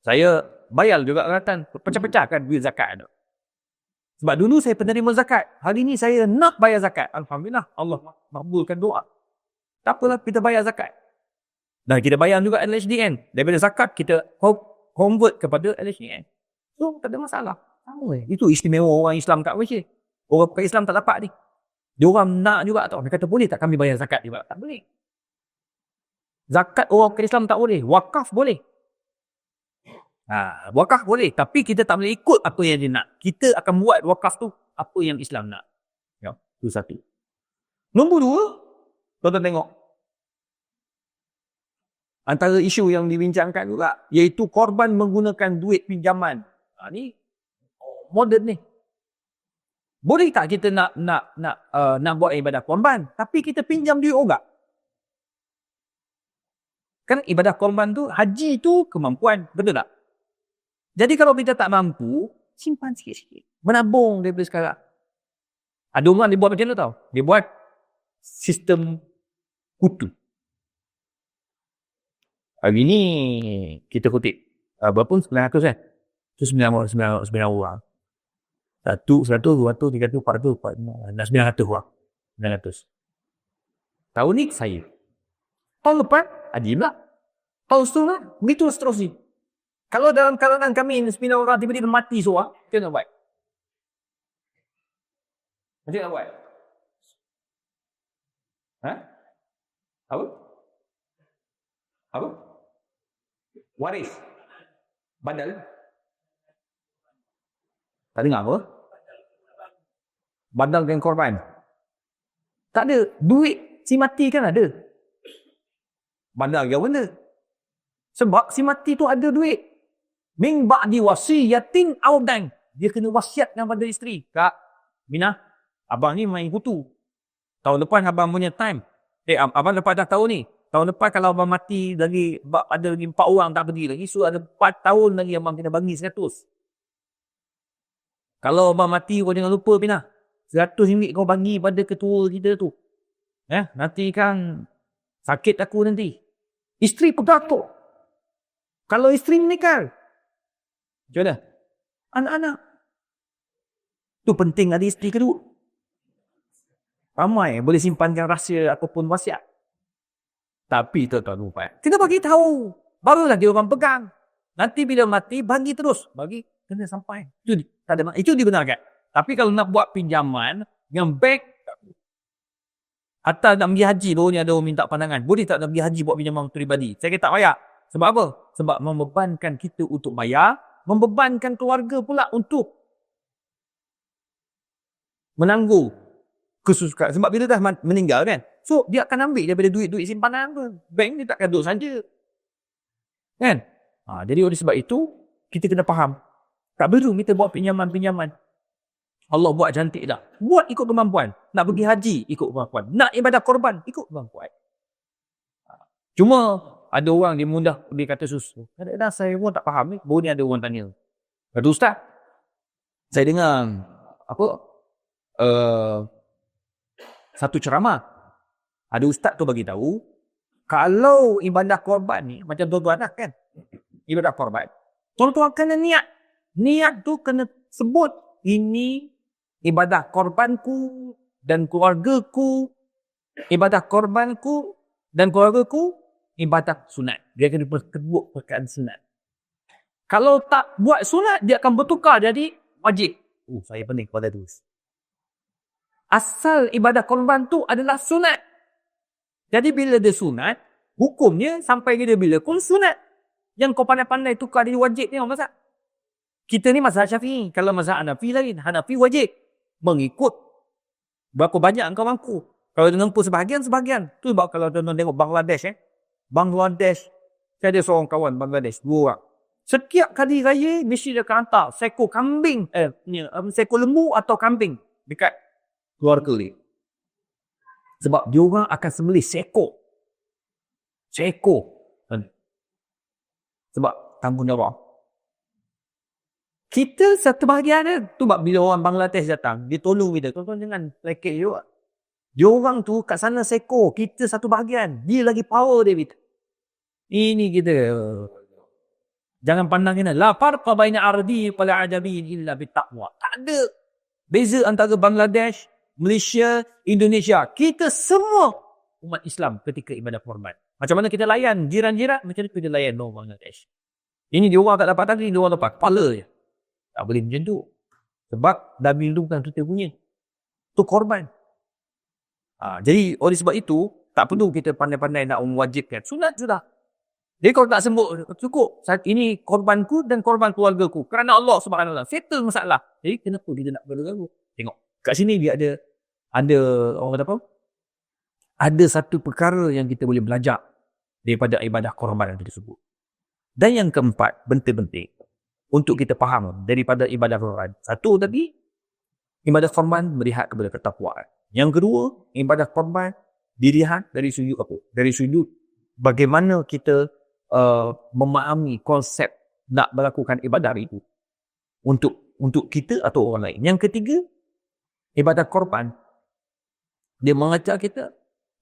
Speaker 1: Saya bayar juga Kelantan. Pecah-pecahkan duit zakat tu. Sebab dulu saya penerima zakat. Hari ni saya nak bayar zakat. Alhamdulillah. Allah makbulkan doa. Tak apalah kita bayar zakat. Dan kita bayar juga LHDN. Daripada zakat kita convert kepada LHDN. So tak ada masalah. Itu istimewa orang Islam kat Malaysia. Orang bukan Islam tak dapat ni. Dia orang nak juga tau. Dia kata boleh tak kami bayar zakat juga? Tak boleh. Zakat orang bukan Islam tak boleh. Wakaf boleh. Wakaf boleh. Tapi kita tak boleh ikut apa yang dia nak. Kita akan buat wakaf tu apa yang Islam nak. Ya, itu satu. Nombor 2, tuan-tuan tengok. Antara isu yang dibincangkan juga, iaitu korban menggunakan duit pinjaman. Ni moden ni. Boleh tak kita nak buat ibadah korban, tapi kita pinjam duit orang? Kan ibadah korban tu, haji tu kemampuan. Betul tak? Jadi kalau kita tak mampu, simpan sikit-sikit. Menabung daripada sekarang. Ada orang dia buat macam tu tau. Dia buat sistem kutu. Hari ni kita kutip berapa pun 900 kan? Itu 9 orang. 100, 200, 300, 400, 400, 900 orang. 900. Tahun ni saya. Tahun lepas, Adim lah. Tahun seterusnya, begitu seterusnya. Kalau dalam kalangan kami 9 orang tiba-tiba mati seorang, macam mana buat? Macam mana buat? Ha? Apa? Apa? Waris. Badal. Tak dengar apa? Badal dengan korban. Tak ada. Duit si mati kan ada. Badal ke benda? Sebab si mati tu ada duit. Min ba'di wasiyatin aw dain. Dia kena wasiatkan pada isteri. Kak, Mina, abang ni main kutu. Tahun depan abang punya time. Abang lepas dah tahun ni. Tahun depan kalau abang mati lagi, ada lagi 4 orang tak pergi lagi. So ada 4 tahun lagi abang kena bagi 100. Kalau abang mati kau jangan lupa Mina. 100 ringgit kau bagi pada ketua kita tu. Nanti kan sakit aku nanti. Isteri pegatuk. Kalau isteri meninggal, macam mana? Anak-anak. Tu penting ada isteri kedua. Ramai boleh simpankan rahsia ataupun wasiat. Tapi tuan-tuan lupa. Kita bagi tahu. Barulah dia orang pegang. Nanti bila mati, bagi terus. Bagi, kena sampai. Itu dibenarkan. Tapi kalau nak buat pinjaman, yang bank, atau nak pergi haji, baru ni ada orang minta pandangan. Boleh tak nak pergi haji buat pinjaman peribadi? Saya kata tak payah. Sebab apa? Sebab membebankan kita untuk bayar, membebankan keluarga pula untuk menanggung kesusahan. Sebab bila dah meninggal kan, so dia akan ambil daripada duit-duit simpanan tu. Bank ni takkan duduk saja. Kan? Jadi oleh sebab itu, kita kena faham. Tak perlu kita buat pinjaman-pinjaman. Allah buat cantik dah. Buat ikut kemampuan. Nak pergi haji, ikut kemampuan. Nak ibadah korban, ikut kemampuan. Cuma, ada orang dia mudah dia kata susu. Kadang-kadang saya pun tak faham ni. Baru ni ada orang tanya. Kata Ustaz, saya dengar satu ceramah. Ada ustaz tu bagi tahu kalau ibadah korban ni macam tuan-tuan lah kan. Ibadah korban. Tuan-tuan kena niat. Niat tu kena sebut ini ibadah korbanku dan keluargaku. Ibadah korbanku dan keluargaku ibadah sunat. Dia kena sebut perkataan sunat. Kalau tak buat sunat, dia akan bertukar jadi wajib. Saya pening pada tu. Asal ibadah korban tu adalah sunat. Jadi bila dia sunat, hukumnya sampai dia bila pun sunat. Yang kau pandai-pandai tukar jadi wajib ni orang mazhab. Kita ni mazhab Syafi'i. Kalau mazhab Hanafi lain. Hanafi wajib. Mengikut berapa banyak kau mampu. Kalau dia nampu sebahagian. Tu sebab kalau tuan-tuan tengok Bangladesh. Bangladesh. Saya ada seorang kawan Bangladesh. 2 orang. Setiap kali raya, mesti dia akan hantar seekor kambing. Seekor lembu atau kambing. Dekat keluarga dia. Sebab dia orang akan sembelih seekor. Sebab tanggungjawab. Kita satu bahagian dia. Tu sebab bila orang Bangladesh datang, dia tolong kita. Tuan-tuan jangan lekek juga. Dia orang tu kat sana seekor. Kita satu bahagian. Dia lagi power dia kita. Ini kita. Jangan pandang kena. La farqa baina ardi wal ajami illa bittaqwa. Tak ada beza antara Bangladesh, Malaysia, Indonesia. Kita semua umat Islam ketika ibadah korban. Macam mana kita layan jiran-jiran, macam mana kita layan orang Bangladesh. Ini dia orang tak dapat tadi, dia orang dapat kepala je. Tak boleh macam tu. Sebab Nabi itu bukan kita punya. Itu korban. Jadi oleh sebab itu, tak perlu kita pandai-pandai nak mewajibkan. Sunat sudah. Jadi kalau tak sembuh, cukup. Ini korbanku dan korban keluargaku. Kerana Allah SWT. Settle masalah. Jadi kenapa kita nak berlagu? Tengok. Kat sini dia ada orang kata apa? Ada satu perkara yang kita boleh belajar daripada ibadah korban yang kita sebut. Dan yang keempat, penting-penting untuk kita faham daripada ibadah korban. Satu tadi, ibadah korban melihat kepada ketakwaan. Yang kedua, ibadah korban dilihat dari sudut apa? Dari sudut bagaimana kita memahami konsep nak melakukan ibadah itu untuk kita atau orang lain. Yang ketiga, ibadah korban, dia mengajar kita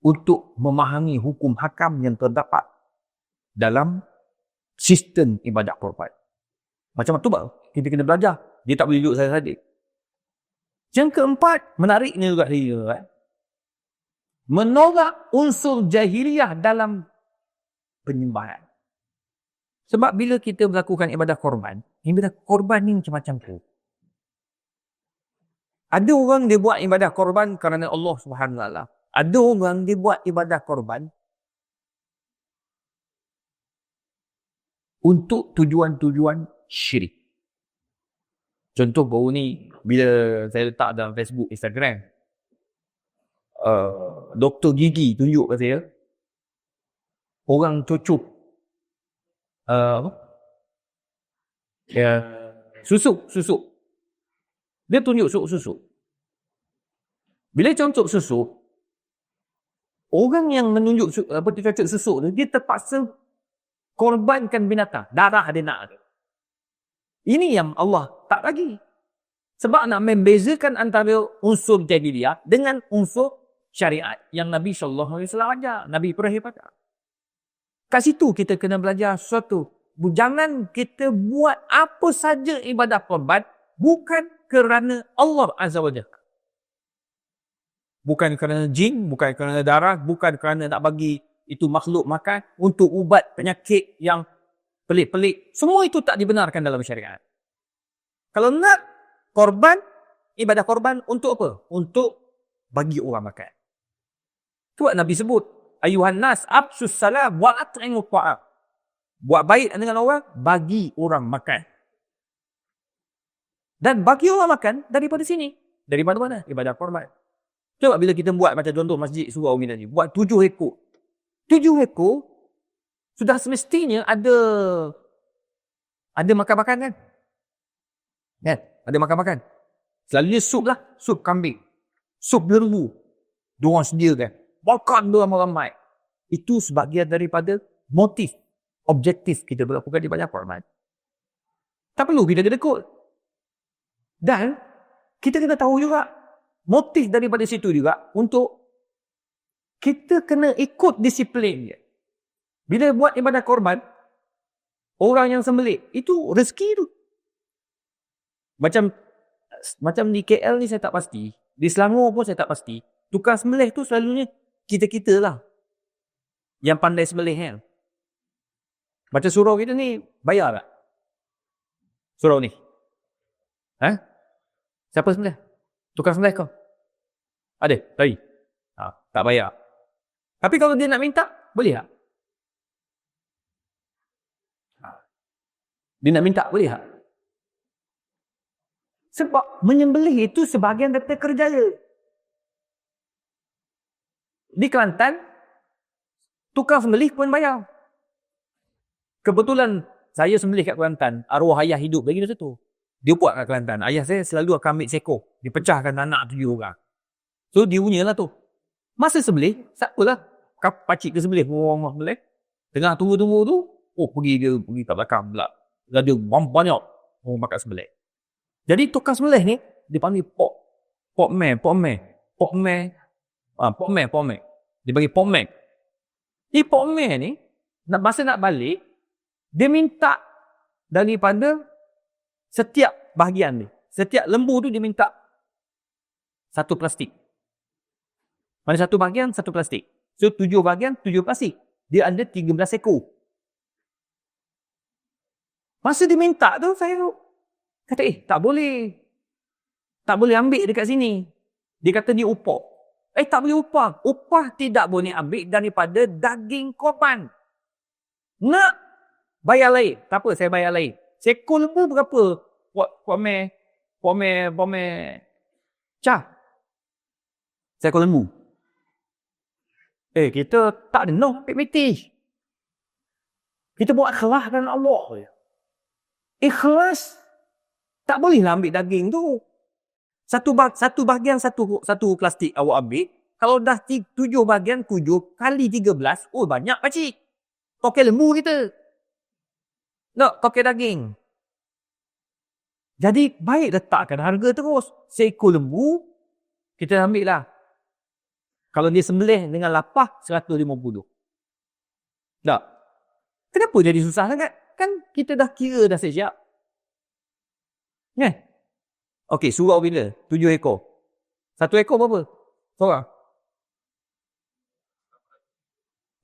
Speaker 1: untuk memahami hukum hakam yang terdapat dalam sistem ibadah korban. Macam tu kita kena belajar. Dia tak boleh duduk saja-saja. Yang keempat, menariknya juga dia, menolak unsur jahiliyah dalam penyembahan. Sebab bila kita melakukan ibadah korban ni macam-macam tu. Ada orang dia buat ibadah korban kerana Allah Subhanahu Wa Taala. Ada orang dia buat ibadah korban untuk tujuan-tujuan syirik. Contoh baru ni, bila saya letak dalam Facebook, Instagram, doktor gigi tunjuk ke saya, orang cucuk susuk. Dia tunjuk susuk. Bila contoh susuk, orang yang menunjuk cucuk susuk tu, dia terpaksa korbankan binatang. Darah dia nak. Ini yang Allah tak bagi. Sebab nak membezakan antara unsur jahiliyah dengan unsur syariat yang Nabi SAW ajar. Nabi Ibrahim ajar. Kat situ kita kena belajar sesuatu. Jangan kita buat apa saja ibadah korban bukan kerana Allah Azza wa Jalla. Bukan kerana jin, bukan kerana darah, bukan kerana nak bagi itu makhluk makan untuk ubat penyakit yang pelik-pelik. Semua itu tak dibenarkan dalam syariat. Kalau nak korban, ibadah korban untuk apa? Untuk bagi orang makan. Sebab Nabi sebut, ayuhan nas absus salam wa at'imu ta'am. Buat baik dengan orang, bagi orang makan. Dan bagi orang makan daripada sini. Daripada mana? Ibadah korban. Coba bila kita buat macam contoh masjid surau Umi tadi, buat 7 ekor. 7 ekor sudah semestinya ada makan-makan kan? Kan? Ada makan-makan. Selalunya sup lah, sup kambing. Sup lembu. Diorang sediakan. Makan ramai-ramai. Itu sebahagian daripada motif, objektif kita melakukan ibadah korban. Tak perlu kita dekut. Dan kita kena tahu juga motif daripada situ juga untuk kita kena ikut disiplin dia. Bila buat ibadah korban, orang yang sembelih itu rezeki tu. Macam di KL ni saya tak pasti, di Selangor pun saya tak pasti. Tukang sembelih tu selalunya kita-kita lah yang pandai sembelih kan. Macam surau kita ni bayar tak? Surau ni. Siapa sembelih? Tukang sembelih kau? Ada? Tadi? Tak bayar. Tapi kalau dia nak minta, boleh tak? Dia nak minta, boleh tak? Sebab menyembelih itu sebahagian daripada kerjaya. Di Kelantan, tukang sembelih pun bayar. Kebetulan saya sembelih kat Kelantan, arwah ayah hidup lagi masa tu. Dia buat kat Kelantan. Ayah saya selalu akan ambil seekor. Dia pecahkan anak 7 orang. So dia punya lah tu. Masa sembelih, siapalah pakcik ke sembelih, orang sembelih. Tengah tunggu-tunggu tu, pergi kat belakang pula. Ada banyak orang makan sembelih. Jadi tukang sembelih ni, dia panggil pokmeh. Dia bagi pokmeh. Ni pokmeh ni, masa nak balik, dia minta daripada setiap bahagian ni. Setiap lembu tu dia minta satu plastik. Mana satu bahagian, satu plastik. So 7 bahagian, 7 plastik. Dia ada 13 ekor. Masa dia minta tu, saya kata, tak boleh. Tak boleh ambil dekat sini. Dia kata dia upah. Tak boleh upah. Upah tidak boleh ambil daripada daging korban. Nak bayar lain. Tak apa, saya bayar lain. Seekor lembu berapa? Pome. Cah. Seekor lembu. Kita tak ada ambil meti. Kita buat ikhlas dengan Allah. Ikhlas. Tak bolehlah ambil daging tu. Satu bahagian satu plastik awak ambil. Kalau dah 7 bahagian 7 kali 13, banyak pakcik. Toke lembu kita. Tak, toke daging. Jadi, baik letakkan harga terus. Seekor lembu, kita ambil lah. Kalau dia sembelih dengan lapah, 150. Tak. Kenapa jadi susah sangat? Kan kita dah kira dah siap. Kan? Okey, surau bila? 7 ekor. 1 ekor berapa? Seorang?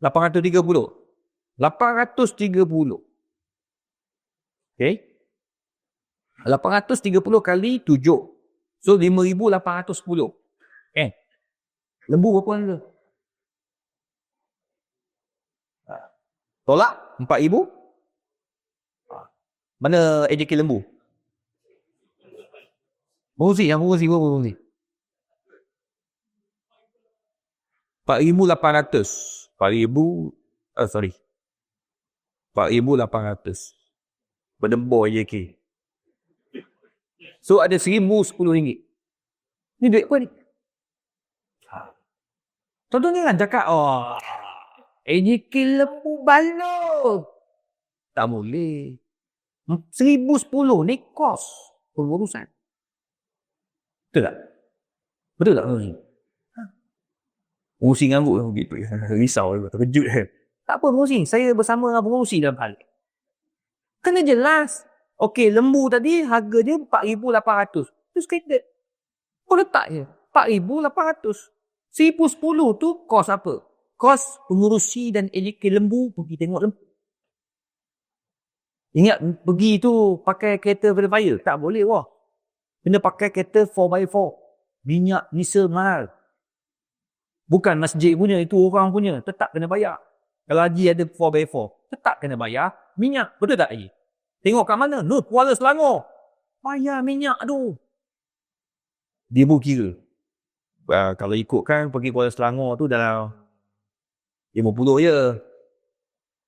Speaker 1: 830. 830. Okey. 830 kali 7. So, 5,810. Lembu berapa harga? Tolak? 4,000? Mana AJK lembu? Berfungsi, yang berfungsi berapa berfungsi? 4,800. 4,800. Berdembur AJK. So, ada 1,010 ringgit. Ni duit apa ni? Tuan-tuan jangan cakap, AJK lembu balut. Tak boleh. 1,010 ni kos pengurusan. Betul tak? Betul tak? Pengurusi ngangguk begitu. Risau, terkejut. Tak apa pengurusi. Saya bersama dengan pengurusi dalam hal. Kena jelas. Okey, lembu tadi harga dia 4,800. Tu standard. Kau letak je. 4,800. 1,010 tu kos apa? Kos pengurusi dan AJK lembu pergi tengok lembu. Ingat pergi tu pakai kereta Velfire? Tak boleh wah. Kena pakai kereta 4x4. Minyak diesel mahal. Bukan masjid punya, itu orang punya. Tetap kena bayar. Kalau haji ada 4x4, tetap kena bayar minyak. Betul tak haji? Tengok kat mana? Kuala Selangor. Bayar minyak tu. Dia pun kira. Kalau ikutkan pergi Kuala Selangor tu dalam 50 je.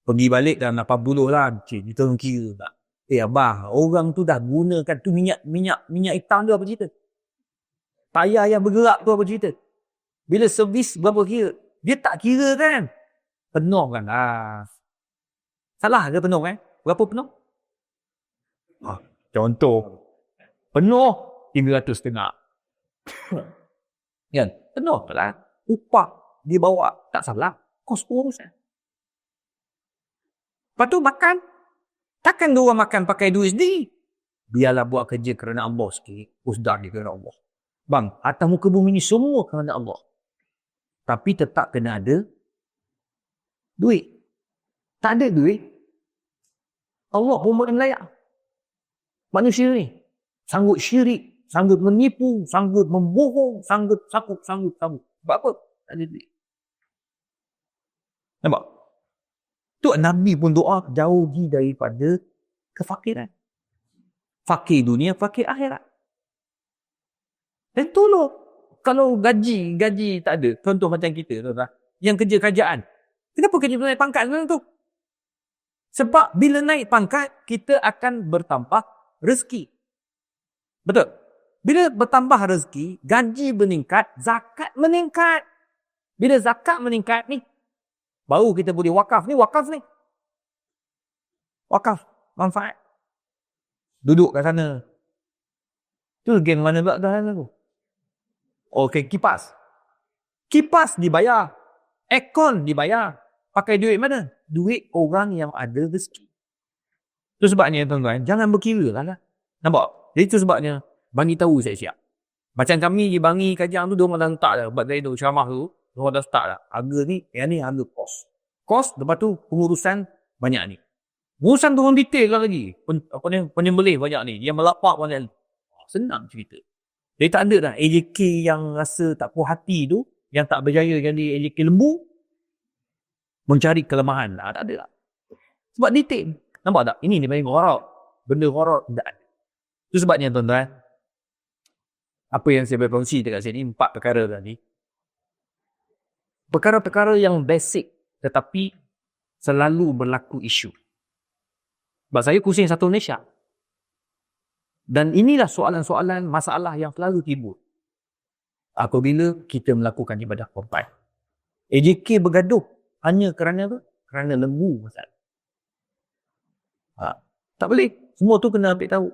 Speaker 1: Pergi balik dalam 80 lah. Cik, kita kira tak? Abah, orang tu dah gunakan tu minyak hitam tu apa cerita? Tayar yang bergerak tu apa cerita? Bila servis berapa kira? Dia tak kira kan? Penuh kan lah. Salah ke penuh kan? Berapa penuh? Contoh. Penuh 300.5. Kan? Penuh lah. Upah dia bawa. Tak salah. Kos pengurusan. Lepas tu makan. Takkan dia orang makan pakai duit sendiri. Biarlah buat kerja kerana Allah sikit. Usdah dia kerana Allah. Bang, atas muka bumi ni semua kerana Allah. Tapi tetap kena ada duit. Tak ada duit. Allah pun layak. Manusia ni sanggup syirik, sanggup menipu, sanggup membohong, sanggup. Sebab apa? Tak ada duit. Nampak? Tu Nabi pun doa jauhi daripada kefakiran. Fakir dunia, fakir akhirat. Dan tolong. Kalau gaji tak ada, contoh macam kita, tuan-tuan, yang kerja kerajaan. Kenapa kerja naik pangkat sebenarnya tu? Sebab bila naik pangkat, kita akan bertambah rezeki. Betul? Bila bertambah rezeki, gaji meningkat, zakat meningkat. Bila zakat meningkat ni, baru kita boleh wakaf ni. Wakaf, manfaat. Duduk kat sana. Tu game mana pula kat sana tu? Okey, kipas. Kipas dibayar. Aircon dibayar. Pakai duit mana? Duit orang yang ada rezeki. Itu sebabnya tuan-tuan, jangan berkira lah. Nampak? Jadi itu sebabnya, bagi tahu saya siap. Macam kami di Bangi Kajang tu, diorang dah letak dah. Sebab saya tu ceramah tu, diorang dah start dah. Harga ni, yang ni harga kos. Kos, lepas tu pengurusan banyak ni. Pengurusan tu orang detail lah lagi. Penyembelih banyak ni. Yang melapak banyak ni. Senang cerita. Jadi tak ada dah AJK yang rasa tak puas hati tu, yang tak berjaya jadi AJK lembu, mencari kelemahan lah. Tak ada lah. Sebab detail. Nampak tak? Ini dia paling gharak. Benda gharak tidak ada. Itu sebabnya tuan-tuan, apa yang saya berkongsi dekat sini, 4 perkara tadi. Perkara-perkara yang basic, tetapi selalu berlaku isu. Sebab saya kursing satu Malaysia. Dan inilah soalan-soalan masalah yang selalu timbul apabila kita melakukan ibadah korban. AJK bergaduh hanya kerana kerana lembu masalah. Tak boleh. Semua tu kena ambil tahu.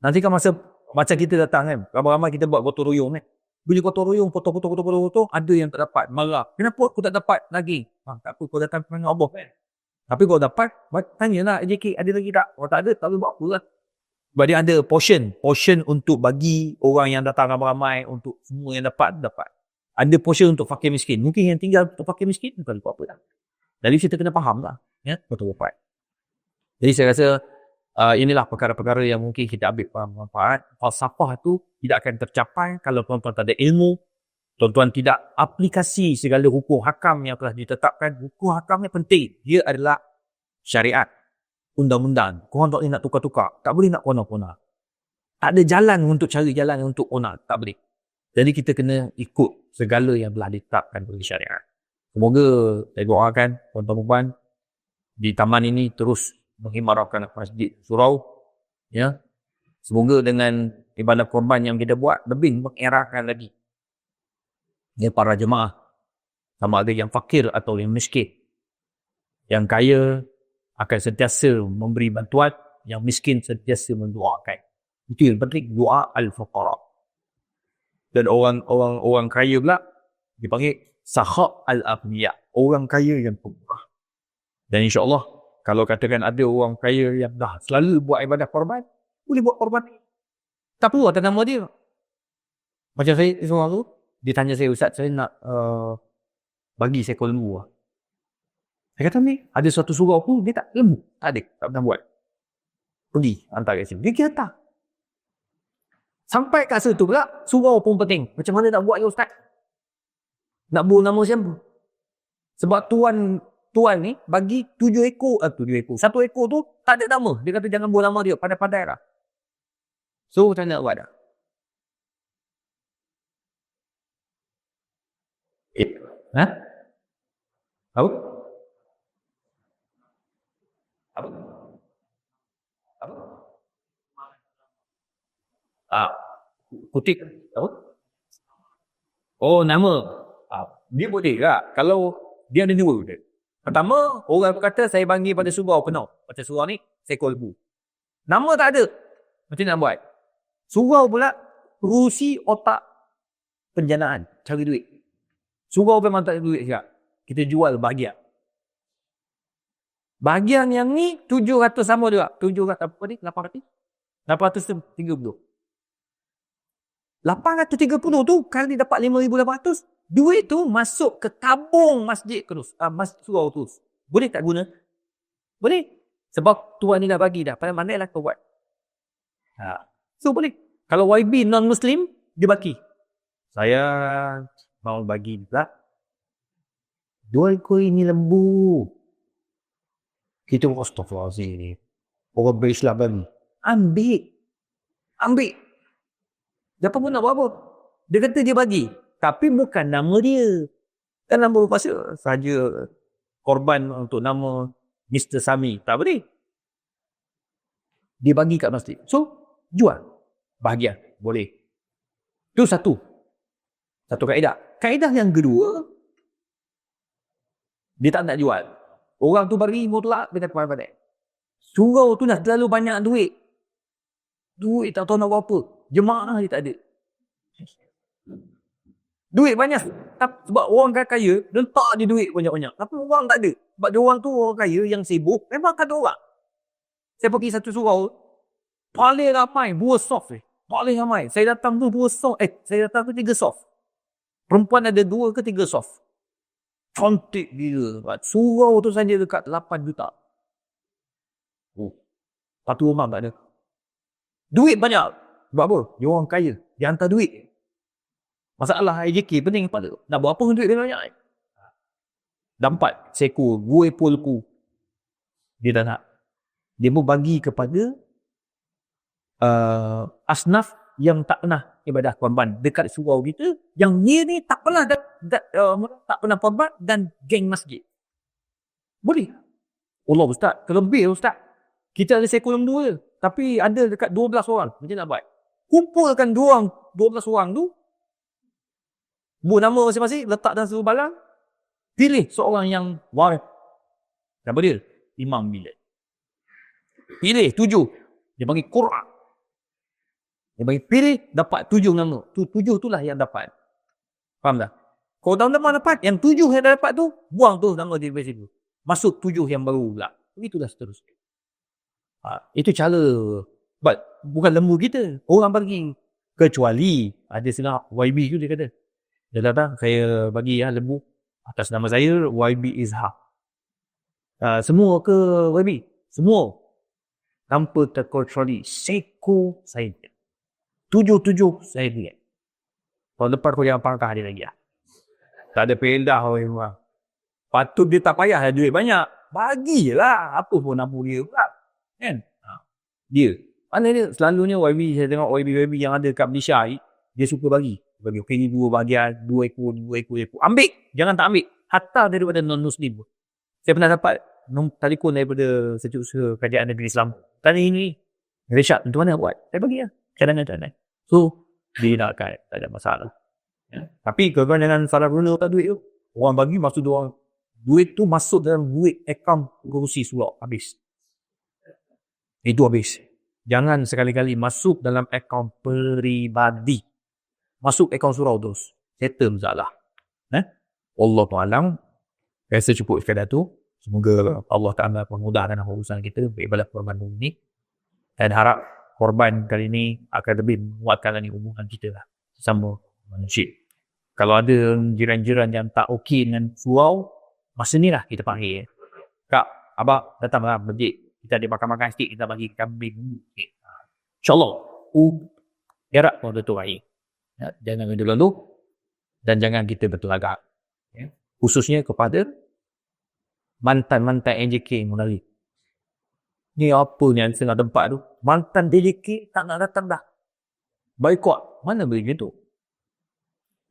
Speaker 1: Nanti kan masa macam kita datang kan, ramai-ramai kita buat gotong royong kan. Bila gotong royong, potong, ada yang tak dapat, marah. Kenapa aku tak dapat lagi? Tak apa, kau datang dengan Allah kan. Tapi kau dapat, tanyalah AJK ada lagi tak? Kalau tak ada, tak boleh buat apa lah. Sebab dia ada portion untuk bagi orang yang datang ramai-ramai, untuk semua yang dapat. Ada portion untuk fakir miskin. Mungkin yang tinggal untuk fakir miskin, bukan buat apa lah. Jadi kita kena faham lah, ya, betul dapat. Jadi saya rasa inilah perkara-perkara yang mungkin kita ambil manfaat. Falsafah tu tidak akan tercapai kalau tuan-tuan tak ada ilmu, tuan-tuan tidak aplikasi segala hukum hakam yang telah ditetapkan. Hukum hakam ni penting. Dia adalah syariat, undang-undang. Korang tak boleh nak tukar-tukar. Tak boleh nak kona-kona. Tak ada jalan untuk cari jalan untuk kona. Tak boleh. Jadi kita kena ikut segala yang telah ditetapkan oleh syariat. Semoga saya doakan tuan-tuan di taman ini terus mengimarahkan masjid surau, ya. Semoga dengan ibadah korban yang kita buat lebih mengerahkan lagi, ya, para jemaah, sama ada yang fakir atau yang miskin. Yang kaya akan sentiasa memberi bantuan, yang miskin sentiasa mendoakan. Itu yang penting, doa al-fuqara. Dan orang kaya pula dipanggil sahab al-aghniya, orang kaya yang pemurah. Dan insya-Allah kalau katakan ada orang kaya yang dah selalu buat ibadah korban, boleh buat korban. Tak perlu atas nama dia. Macam saya seorang tu, dia tanya saya, Ustaz, saya nak bagi seekor lembu. Saya kata ni, ada suatu surau pun, dia tak lembu. Tak ada, tak pernah buat. Pergi, hantar kat sini. Dia kira tak. Sampai kat situ pula, surau pun penting. Macam mana nak buat ya Ustaz? Nak buat nama siapa? Sebab Tuan ni bagi 7 ekor. 1 ekor tu tak ada nama. Dia kata jangan buat nama dia. Pandai-pandai lah. So macam mana nak buat dah? Apa? Kutik. Apa? Oh, nama. Dia boleh tak? Kalau dia ada 2 dia. Pertama, orang berkata saya bagi pada surau penuh. Macam surau ni, seekor lembu. Nama tak ada. Macam nak buat? Surau pula, kerusi otak penjanaan. Cari duit. Surau memang tak ada duit juga. Kita jual bahagian. Bahagian yang ni, 700 sama juga. 700 apa ni? 800? 830. 830 tu, kali dapat 5,800. Duit tu masuk ke tabung masjid terus. Masjid surau terus. Boleh tak guna? Boleh. Sebab tuan ni dah bagi dah. Pandai lah kau buat. So boleh. Kalau YB non-Muslim, dia bagi. Saya mau bagi juga. 2 ekor ini lembu. Kita astaghfirullahaladzim. Orang berislam kan. Ambil. Dapat pun nak buat apa? Dia kata dia bagi. Tapi bukan nama dia. Kan nama pasal saja korban untuk nama Mr. Sami. Tak boleh. Dia bagi kat masjid. So, jual. Bahagian. Boleh. Itu satu kaedah. Kaedah yang kedua, dia tak nak jual. Orang tu bagi mutlak, dia tak pandai. Surau tu dah terlalu banyak duit. Duit tak tahu nak buat apa. Jemaah dia tak ada. Duit banyak. Sebab orang kaya, letak je duit banyak-banyak. Tapi orang tak ada. Sebab dia orang tu orang kaya yang sibuk, memang tak ada orang. Saya pergi satu surau, paling ramai, buah soft. Paling ramai. Saya datang tu 2 soft. Saya datang tu 3 soft. Perempuan ada 2 ke 3 soft. Cantik dia. Surau tu saja dekat 8 juta. Satu rumah tak ada. Duit banyak. Sebab apa? Dia orang kaya. Dia hantar duit. Masalah AJK pening pada. Nak buat apa dengan duit dia banyak? Dapat seekor, 2 ekor lembu. Dia tak nak. Dia pun bagi kepada asnaf yang tak pernah ibadah korban dekat surau kita, yang dia ni tak pernah tak pernah korban dan geng masjid. Boleh. Allah Ustaz, terlebih Ustaz. Kita ada seekor lembu je, tapi ada dekat 12 orang. Macam nak buat? Kumpulkan 12 orang tu, buat nama masing-masing, letak dalam sebuah barang, pilih seorang yang waris. Siapa dia? Imam Bilal. Pilih 7. Dia bagi Quran. Dia bagi pilih, dapat 7 nama. 7 itulah yang dapat. Faham tak? Kalau teman-teman dapat, yang 7 yang dah dapat tu, buang tu nama dia dari situ. Masuk 7 yang baru pula. Begitulah seterusnya. Itu cara. Bukan lembu kita. Orang bagi. Kecuali ada setengah YB tu dia kata. Dia datang, saya bagi lembu. Atas nama saya, YB Izhar. Semua ke YB? Semua. Tanpa terkecuali seko saya dia. 7 saya dia. Tahun depan kau jangan pangkah dia lagi lah. Tak ada pendah orang. Patut dia tak payah duit banyak. Bagilah. Apa pun nama dia pula. Kan? Dia. Mana dia? Selalunya YB, saya tengok YB yang ada kat Malaysia, dia suka bagi. Bagi okey ni 2 bahagian, 2 ekor. Ambil. Jangan tak ambil. Hatta daripada non-Muslim pun. Saya pernah dapat telefon daripada setiausaha kerajaan negeri Islam. Tanya ini. Rishad, macam mana buat? Saya bagi lah. Cadangan. So, dia nakkan. Tak ada masalah. Ya. Tapi kalau jangan salah guna tak duit tu. Orang bagi maksud orang. Duit tu masuk dalam duit akaun kerusi surau. Habis. Itu habis. Jangan sekali-kali masuk dalam akaun peribadi. Masuk akaun surau terus. Settle masalah. Wallahualam. Rasa cukup sekadar tu. Semoga Allah Ta'ala memudahkan urusan kita ibadah korban ini. Dan harap korban kali ini akan lebih menguatkan lagi hubungan kita lah. Sesama manusia. Kalau ada jiran-jiran yang tak okey dengan surau, masa ni lah kita panggil. Kak, abang datanglah masjid. Kita ada makan-makan sikit, kita bagi kambing. Okay. InsyaAllah. Jarak pun betul baik. Ya, jangan lalu dan jangan kita bertelagak. Ya. Khususnya kepada mantan-mantan NJK Munari. Ni apa ni yang setengah tempat tu? Mantan NJK tak nak datang dah. Boykot. Mana boleh gitu?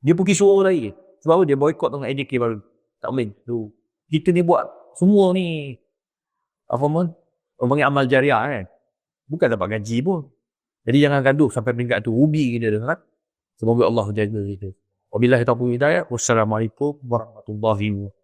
Speaker 1: Dia pergi suruh lagi. Sebab dia boykot dengan NJK baru. Tak boleh. Tu. Kita ni buat semua ni apa pun? Orang panggil amal jariah kan. Bukan dapat gaji pun. Jadi jangan gaduh sampai peringkat tu. Rubi kita dengar. Semoga Allah jaga kita. Wabillahi taufiq hidayah. Wassalamualaikum warahmatullahi wabarakatuh.